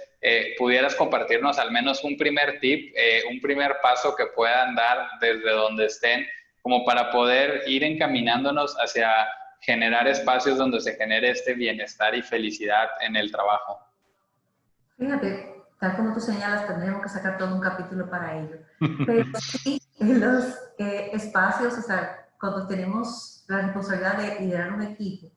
pudieras compartirnos al menos un primer tip, un primer paso que puedan dar desde donde estén, como para poder ir encaminándonos hacia generar espacios donde se genere este bienestar y felicidad en el trabajo. Fíjate, tal como tú señalas, tendremos que sacar todo un capítulo para ello. Pero sí, en los espacios, o sea, cuando tenemos la responsabilidad de liderar un equipo,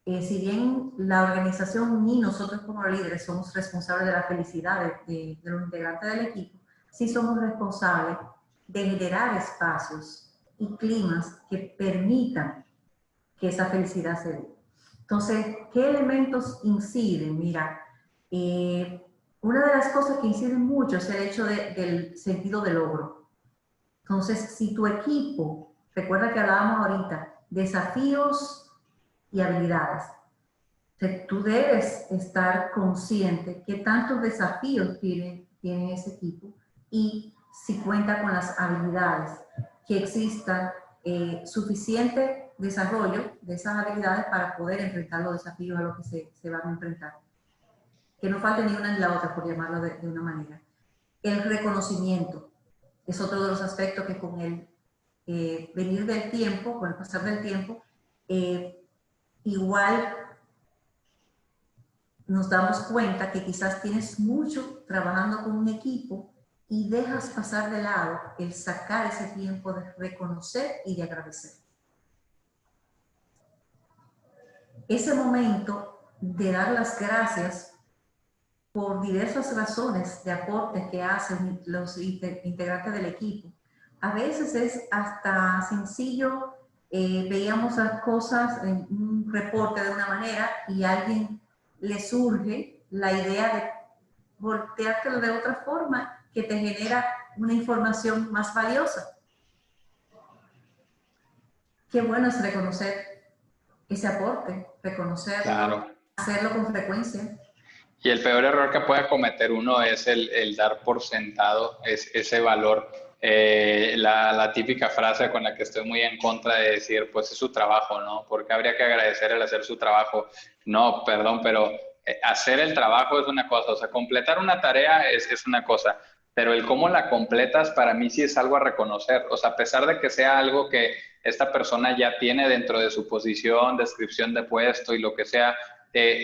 si bien la organización y nosotros como líderes somos responsables de la felicidad de los integrantes del equipo, sí somos responsables de generar espacios y climas que permitan que esa felicidad se dé. Entonces, ¿qué elementos inciden? Mira, una de las cosas que inciden mucho es el hecho del sentido de logro. Entonces, si tu equipo, recuerda que hablábamos ahorita, desafíos y habilidades. Entonces, tú debes estar consciente que tantos desafíos tiene ese equipo y si cuenta con las habilidades, que exista suficiente desarrollo de esas habilidades para poder enfrentar los desafíos a los que se van a enfrentar. Que no falte ni una ni la otra, por llamarlo de una manera. El reconocimiento es otro de los aspectos que con el venir del tiempo, con el pasar del tiempo, igual nos damos cuenta que quizás tienes mucho trabajando con un equipo y dejas pasar de lado el sacar ese tiempo de reconocer y de agradecer. Ese momento de dar las gracias por diversas razones de aporte que hacen los integrantes del equipo. A veces es hasta sencillo, veíamos las cosas en un reporte de una manera y a alguien le surge la idea de volteártelo de otra forma que te genera una información más valiosa. Qué bueno es reconocer ese aporte, reconocerlo, Claro. hacerlo con frecuencia. Y el peor error que puede cometer uno es el dar por sentado ese valor. La típica frase con la que estoy muy en contra de decir, pues es su trabajo, ¿no? Porque habría que agradecer el hacer su trabajo. No, perdón, pero hacer el trabajo es una cosa, o sea, completar una tarea es una cosa, pero el cómo la completas para mí sí es algo a reconocer. O sea, a pesar de que sea algo que esta persona ya tiene dentro de su posición, descripción de puesto y lo que sea,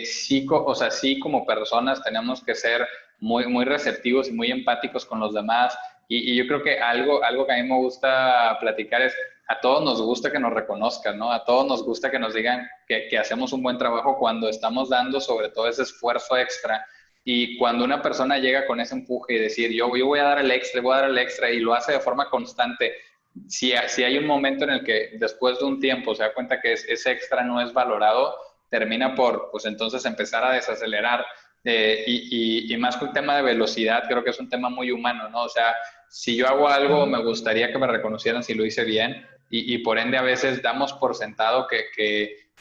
sí, o sea, sí como personas tenemos que ser muy receptivos y muy empáticos con los demás. Y yo creo que algo que a mí me gusta platicar es, a todos nos gusta que nos reconozcan, ¿no? A todos nos gusta que nos digan que hacemos un buen trabajo cuando estamos dando sobre todo ese esfuerzo extra. Y cuando una persona llega con ese empuje y decir, yo voy a dar el extra, voy a dar el extra, y lo hace de forma constante, si hay un momento en el que después de un tiempo se da cuenta que ese extra no es valorado, termina por, pues entonces empezar a desacelerar. Y más que un tema de velocidad, creo que es un tema muy humano, ¿no? O sea, si yo hago algo, me gustaría que me reconocieran si lo hice bien, y por ende a veces damos por sentado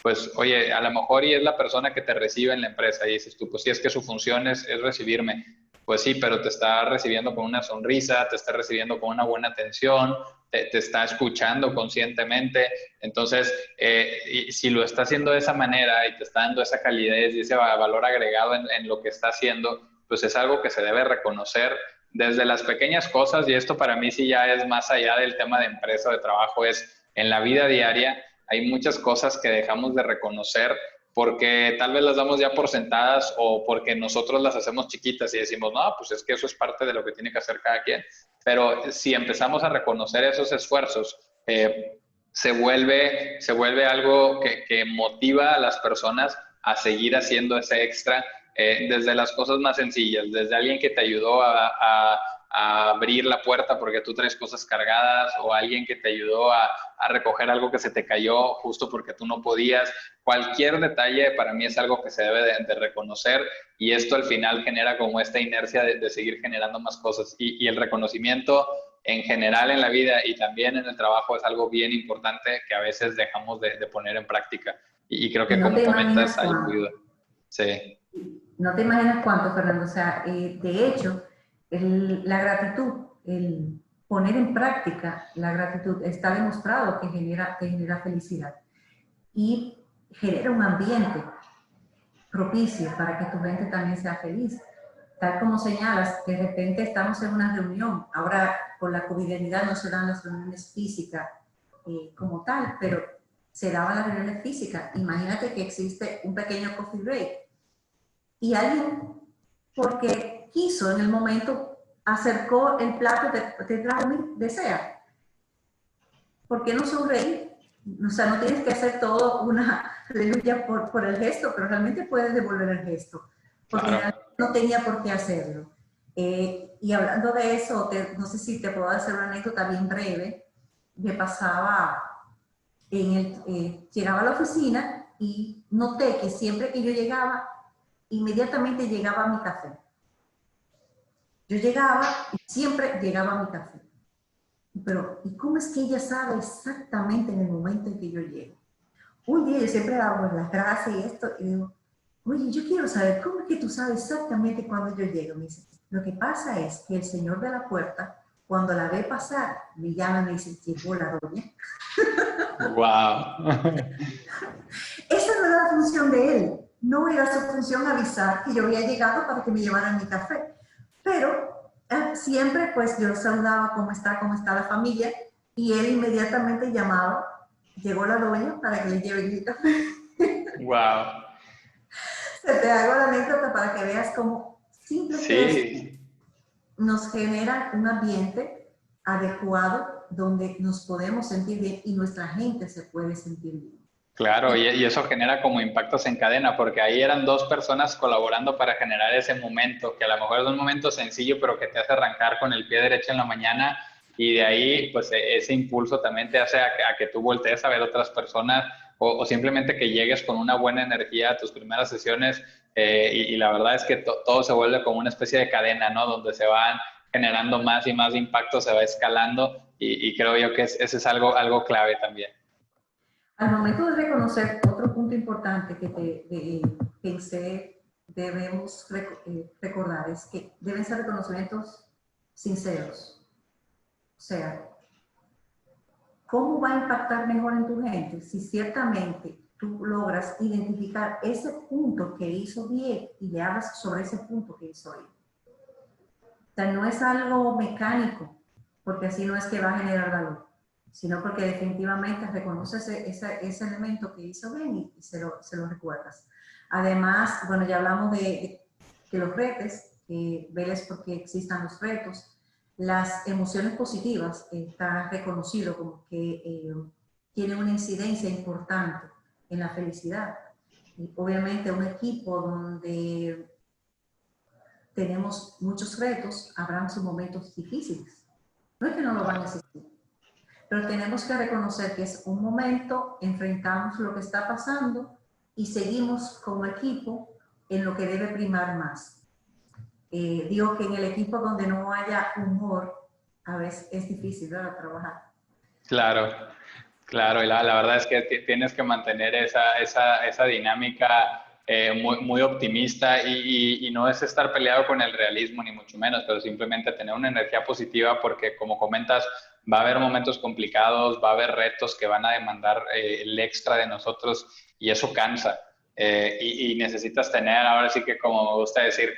pues, oye, a lo mejor y es la persona que te recibe en la empresa, y dices tú, pues sí, es que su función es recibirme. Pues sí, pero te está recibiendo con una sonrisa, te está recibiendo con una buena atención, te está escuchando conscientemente. Entonces, y si lo está haciendo de esa manera y te está dando esa calidez y ese valor agregado en lo que está haciendo, pues es algo que se debe reconocer desde las pequeñas cosas. Y esto para mí sí ya es más allá del tema de empresa o de trabajo, es en la vida diaria. Hay muchas cosas que dejamos de reconocer porque tal vez las damos ya por sentadas o porque nosotros las hacemos chiquitas y decimos, no, pues es que eso es parte de lo que tiene que hacer cada quien. Pero si empezamos a reconocer esos esfuerzos, se vuelve algo que motiva a las personas a seguir haciendo ese extra, desde las cosas más sencillas, desde alguien que te ayudó a abrir la puerta porque tú traes cosas cargadas, o alguien que te ayudó a recoger algo que se te cayó justo porque tú no podías. Cualquier detalle para mí es algo que se debe de reconocer, y esto al final genera como esta inercia de seguir generando más cosas. Y el reconocimiento en general en la vida y también en el trabajo es algo bien importante que a veces dejamos de poner en práctica. Y creo Y que no como te imaginas comentas, cuánto. ayuda. Sí. No te imaginas cuánto, Fernando. O sea, de hecho, la gratitud, el poner en práctica la gratitud está demostrado que genera felicidad. y genera un ambiente propicio para que tu gente también sea feliz. Tal como señalas, de repente estamos en una reunión, ahora por la covidianidad no se dan las reuniones físicas como tal, pero se daban las reuniones físicas. Imagínate que existe un pequeño coffee break y alguien, porque quiso en el momento, acercó el plato, te trajo mi desea. ¿Por qué no sonreír? O sea, no tienes que hacer todo una aleluya por el gesto, pero realmente puedes devolver el gesto, porque Claro. no tenía por qué hacerlo. Y hablando de eso, no sé si te puedo hacer una anécdota bien breve. Me pasaba, llegaba a la oficina y noté que siempre que yo llegaba, inmediatamente llegaba a mi café. Yo llegaba y siempre llegaba a mi café. Pero, ¿y cómo es que ella sabe exactamente en el momento en que yo llego? Un día yo siempre hago las gracias y esto, y digo, oye, yo quiero saber, ¿cómo es que tú sabes exactamente cuando yo llego? Me dice, lo que pasa es que el señor de la puerta, cuando la ve pasar, me llama y me dice, llegó la doña. Wow. Esa no era la función de él. No era su función avisar que yo había llegado para que me llevaran mi café. Pero siempre pues yo saludaba cómo está la familia y él inmediatamente llamaba, llegó la doña para que le lleve mi café. Wow. Se te hago la anécdota para que veas cómo simple gestos Sí. nos generan un ambiente adecuado donde nos podemos sentir bien y nuestra gente se puede sentir bien. Claro, y eso genera como impactos en cadena, porque ahí eran dos personas colaborando para generar ese momento, que a lo mejor es un momento sencillo, pero que te hace arrancar con el pie derecho en la mañana, y de ahí, pues ese impulso también te hace a que tú voltees a ver otras personas, o simplemente que llegues con una buena energía a tus primeras sesiones, y la verdad es que todo se vuelve como una especie de cadena, ¿no? Donde se van generando más y más impactos, se va escalando, y creo yo que ese es algo clave también. Al momento de reconocer, otro punto importante que pensé debemos recordar es que deben ser reconocimientos sinceros. O sea, ¿cómo va a impactar mejor en tu gente si ciertamente tú logras identificar ese punto que hizo bien y le hablas sobre ese punto que hizo bien? O sea, no es algo mecánico, porque así no es que va a generar valor, sino porque definitivamente reconoces ese elemento que hizo bien y se lo recuerdas. Además, bueno, ya hablamos de los retos, veles porque existan los retos. Las emociones positivas está reconocido como que tienen una incidencia importante en la felicidad. Y obviamente un equipo donde tenemos muchos retos, habrán sus momentos difíciles. No es que no lo van a existir, pero tenemos que reconocer que es un momento, enfrentamos lo que está pasando y seguimos como equipo en lo que debe primar más. Digo que en el equipo donde no haya humor, a veces es difícil, ¿verdad?, trabajar. Claro, claro, y la verdad es que tienes que mantener esa dinámica muy optimista y no es estar peleado con el realismo ni mucho menos, pero simplemente tener una energía positiva porque como comentas, va a haber momentos complicados, va a haber retos que van a demandar el extra de nosotros y eso cansa. Y necesitas tener, ahora sí que como me gusta decir,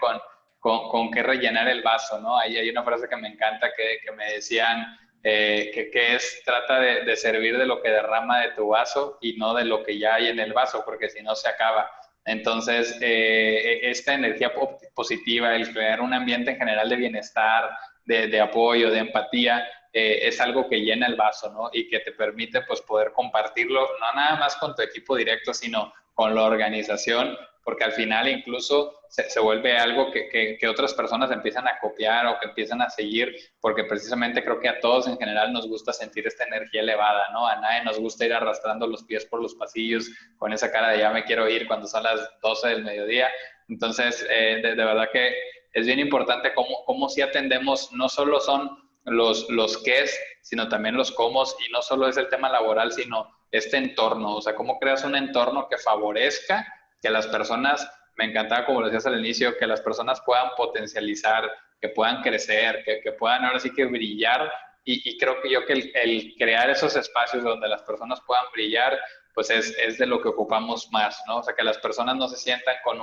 con qué rellenar el vaso, ¿no? Ahí hay una frase que me encanta que me decían que es, trata de servir de lo que derrama de tu vaso y no de lo que ya hay en el vaso, porque si no se acaba. Entonces, esta energía positiva, el crear un ambiente en general de bienestar, de apoyo, de empatía, es algo que llena el vaso, ¿no? Y que te permite, pues, poder compartirlo, no nada más con tu equipo directo, sino con la organización, porque al final incluso se vuelve algo que otras personas empiezan a copiar o que empiezan a seguir, porque precisamente creo que a todos en general nos gusta sentir esta energía elevada, ¿no? A nadie nos gusta ir arrastrando los pies por los pasillos con esa cara de ya me quiero ir cuando son las 12 del mediodía. Entonces, de verdad que es bien importante cómo si atendemos, no solo son los qués, sino también los cómo, y no solo es el tema laboral, sino este entorno, o sea, cómo creas un entorno que favorezca que las personas, me encantaba como lo decías al inicio, que las personas puedan potencializar, que puedan crecer, que puedan ahora sí que brillar y creo que yo que el crear esos espacios donde las personas puedan brillar pues es de lo que ocupamos más, ¿no? O sea, que las personas no se sientan con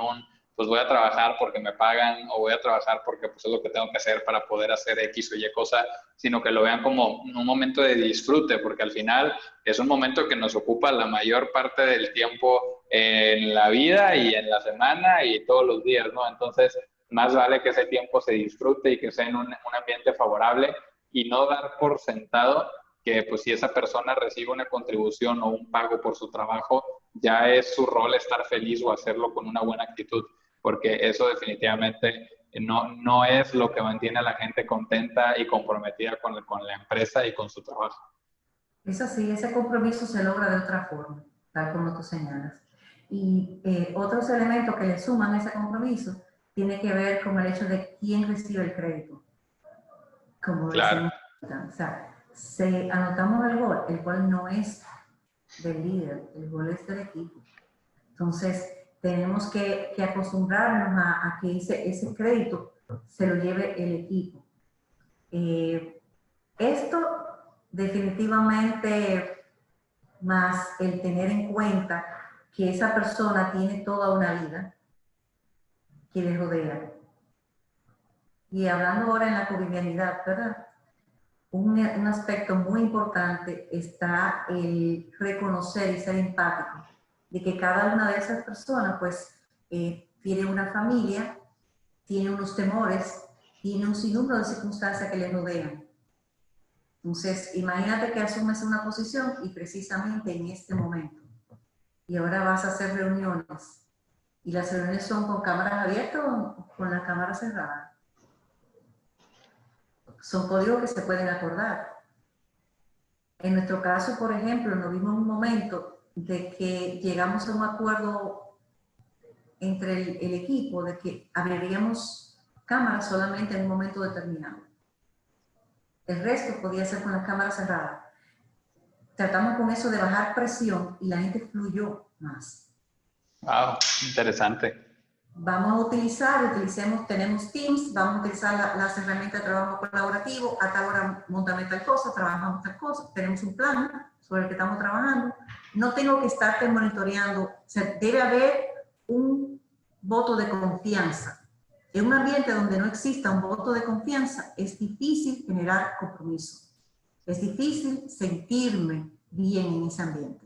pues voy a trabajar porque me pagan o voy a trabajar porque pues es lo que tengo que hacer para poder hacer X o Y cosa, sino que lo vean como un momento de disfrute, porque al final es un momento que nos ocupa la mayor parte del tiempo en la vida y en la semana y todos los días, ¿no? Entonces, más vale que ese tiempo se disfrute y que sea en un ambiente favorable y no dar por sentado que pues si esa persona recibe una contribución o un pago por su trabajo, ya es su rol estar feliz o hacerlo con una buena actitud, porque eso definitivamente no es lo que mantiene a la gente contenta y comprometida con la empresa y con su trabajo. Es así, ese compromiso se logra de otra forma, tal como tú señalas. Y otros elementos que le suman a ese compromiso tiene que ver con el hecho de quién recibe el crédito. Como Claro. decimos, o sea, anotamos el gol no es del líder, el gol es del equipo. Entonces, tenemos que acostumbrarnos a que ese crédito se lo lleve el equipo. Esto definitivamente, más el tener en cuenta que esa persona tiene toda una vida que le rodea. Y hablando ahora en la cotidianidad, ¿verdad? Un aspecto muy importante está el reconocer y ser empático de que cada una de esas personas pues tiene una familia, tiene unos temores, tiene un sinnúmero de circunstancias que le rodean. Entonces, imagínate que asumes una posición y precisamente en este momento, y ahora vas a hacer reuniones, y las reuniones son con cámaras abiertas o con la cámara cerrada. Son códigos que se pueden acordar. En nuestro caso, por ejemplo, nos vimos un momento de que llegamos a un acuerdo entre el equipo de que abriríamos cámaras solamente en un momento determinado. El resto podía ser con las cámaras cerradas. Tratamos con eso de bajar presión y la gente fluyó más. Wow, interesante. Vamos a tenemos Teams, vamos a utilizar las herramientas de trabajo colaborativo, a tal hora montame tal cosa, trabajamos tal cosa, tenemos un plan sobre el que estamos trabajando. No tengo que estarte monitoreando, o sea, debe haber un voto de confianza. En un ambiente donde no exista un voto de confianza, es difícil generar compromiso. Es difícil sentirme bien en ese ambiente.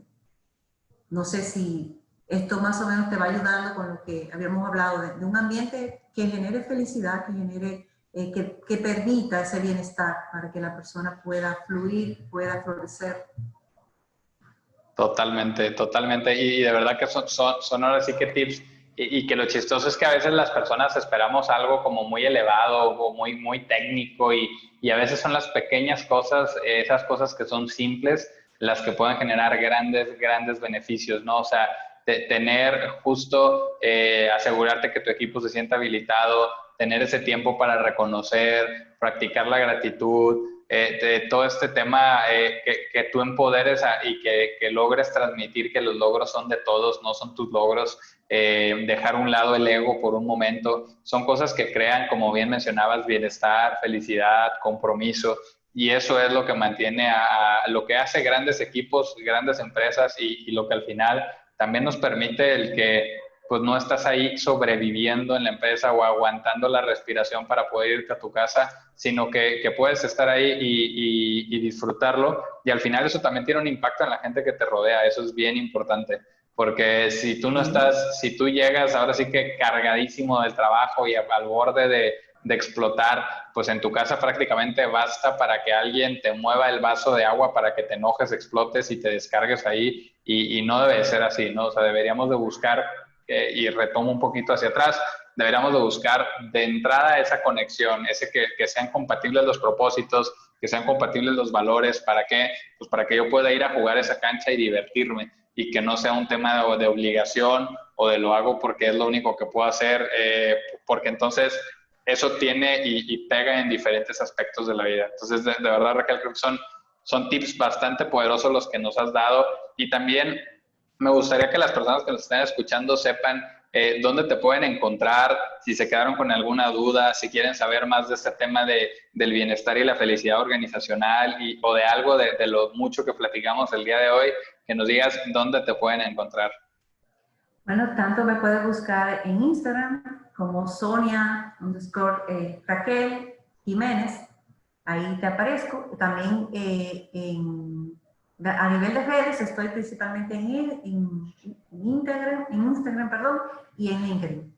No sé si esto más o menos te va ayudando con lo que habíamos hablado de un ambiente que genere felicidad, que genere, que permita ese bienestar para que la persona pueda fluir, pueda florecer. Totalmente, totalmente. Y de verdad que son ahora sí que tips. Y que lo chistoso es que a veces las personas esperamos algo como muy elevado o muy técnico y a veces son las pequeñas cosas, esas cosas que son simples, las que pueden generar grandes beneficios, ¿no? O sea, tener justo, asegurarte que tu equipo se sienta habilitado, tener ese tiempo para reconocer, practicar la gratitud, de todo este tema, que tú empoderes y que logres transmitir que los logros son de todos, no son tus logros, dejar a un lado el ego por un momento, son cosas que crean, como bien mencionabas, bienestar, felicidad, compromiso, y eso es lo que mantiene lo que hace grandes equipos, grandes empresas y lo que al final también nos permite el que pues no estás ahí sobreviviendo en la empresa o aguantando la respiración para poder irte a tu casa, sino que puedes estar ahí y disfrutarlo. Y al final eso también tiene un impacto en la gente que te rodea, eso es bien importante. Porque si tú no estás, si tú llegas ahora sí que cargadísimo del trabajo y al borde de explotar, pues en tu casa prácticamente basta para que alguien te mueva el vaso de agua para que te enojes, explotes y te descargues ahí y no debe ser así, ¿no? O sea, deberíamos de buscar, y retomo un poquito hacia atrás, deberíamos de buscar de entrada esa conexión, ese que sean compatibles los propósitos, que sean compatibles los valores, ¿para qué? Pues para que yo pueda ir a jugar esa cancha y divertirme y que no sea un tema de obligación o de lo hago porque es lo único que puedo hacer, porque entonces eso tiene y pega en diferentes aspectos de la vida. Entonces, de verdad, Raquel, creo que son tips bastante poderosos los que nos has dado y también me gustaría que las personas que nos estén escuchando sepan dónde te pueden encontrar, si se quedaron con alguna duda, si quieren saber más de este tema del bienestar y la felicidad organizacional o de algo de lo mucho que platicamos el día de hoy, que nos digas dónde te pueden encontrar. Bueno, tanto me puedes buscar en Instagram como Sonia_Raquel Jiménez. Ahí te aparezco. También a nivel de redes estoy principalmente en Instagram, perdón, y en LinkedIn.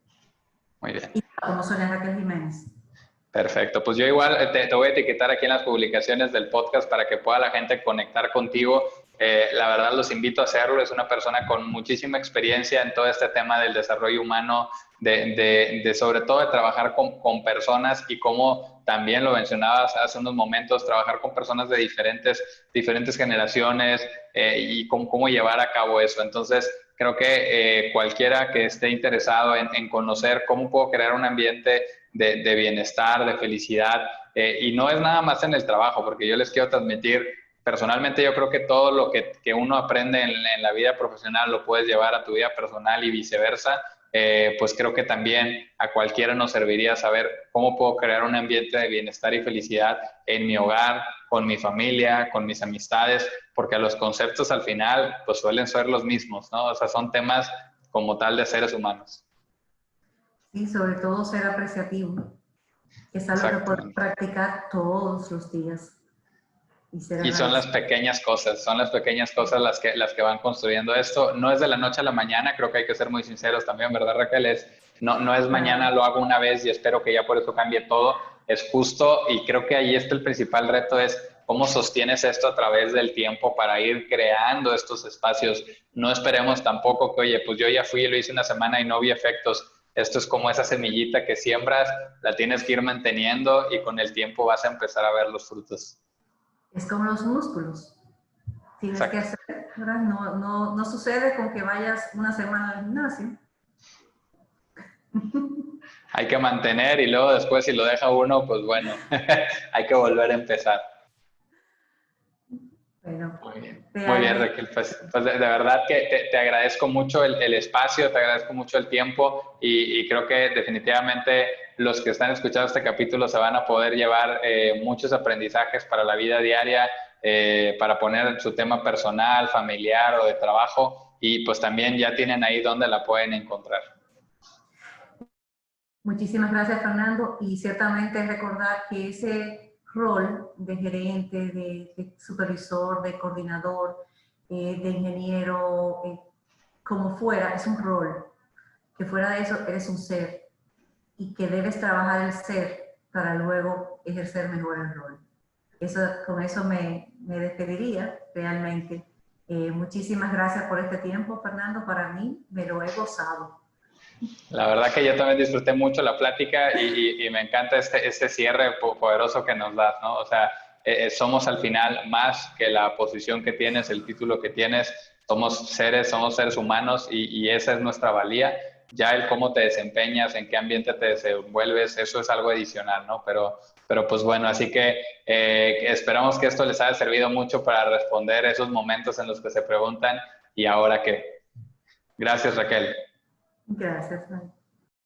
Muy bien. Y como Sonia Raquel Jiménez. Perfecto, pues yo igual te voy a etiquetar aquí en las publicaciones del podcast para que pueda la gente conectar contigo. La verdad los invito a hacerlo, es una persona con muchísima experiencia en todo este tema del desarrollo humano, sobre todo de trabajar con personas y como también lo mencionabas hace unos momentos, trabajar con personas de diferentes generaciones y cómo llevar a cabo eso. Entonces, creo que cualquiera que esté interesado en conocer cómo puedo crear un ambiente de bienestar, de felicidad, y no es nada más en el trabajo, porque yo les quiero transmitir, personalmente yo creo que todo lo que uno aprende en la vida profesional lo puedes llevar a tu vida personal y viceversa. Pues creo que también a cualquiera nos serviría saber cómo puedo crear un ambiente de bienestar y felicidad en mi hogar, con mi familia, con mis amistades, porque los conceptos al final pues suelen ser los mismos, ¿no? O sea, son temas como tal de seres humanos. Sí, sobre todo ser apreciativo. Es algo que podemos practicar todos los días. Y son las pequeñas cosas las que van construyendo esto. No es de la noche a la mañana, creo que hay que ser muy sinceros también, ¿verdad, Raquel? No es mañana lo hago una vez y espero que ya por eso cambie todo. Es justo, y creo que ahí está el principal reto, es cómo sostienes esto a través del tiempo para ir creando estos espacios. No esperemos tampoco que, oye, pues yo ya fui y lo hice una semana y no vi efectos. Esto es como esa semillita que siembras, la tienes que ir manteniendo y con el tiempo vas a empezar a ver los frutos. Es como los músculos. Tienes que hacer, ¿verdad? No sucede con que vayas una semana al gimnasio. Hay que mantener y luego después si lo deja uno, pues bueno, hay que volver a empezar. Bueno, muy bien Raquel, pues de verdad que te agradezco mucho el espacio, te agradezco mucho el tiempo y creo que definitivamente los que están escuchando este capítulo se van a poder llevar muchos aprendizajes para la vida diaria, para poner su tema personal, familiar o de trabajo, y pues también ya tienen ahí donde la pueden encontrar. Muchísimas gracias, Fernando, y ciertamente recordar que ese rol de gerente, de supervisor, de coordinador, de ingeniero, como fuera, es un rol, que fuera de eso eres un ser y que debes trabajar el ser para luego ejercer mejor el rol. Con eso me despediría realmente. Muchísimas gracias por este tiempo, Fernando. Para mí me lo he gozado. La verdad que yo también disfruté mucho la plática y me encanta este cierre poderoso que nos das, ¿no? O sea, somos al final más que la posición que tienes, el título que tienes, somos seres humanos y esa es nuestra valía. Ya el cómo te desempeñas, en qué ambiente te desenvuelves, eso es algo adicional, ¿no? Pero pues bueno, así que esperamos que esto les haya servido mucho para responder esos momentos en los que se preguntan, ¿y ahora qué? Gracias, Raquel. Gracias, Mike.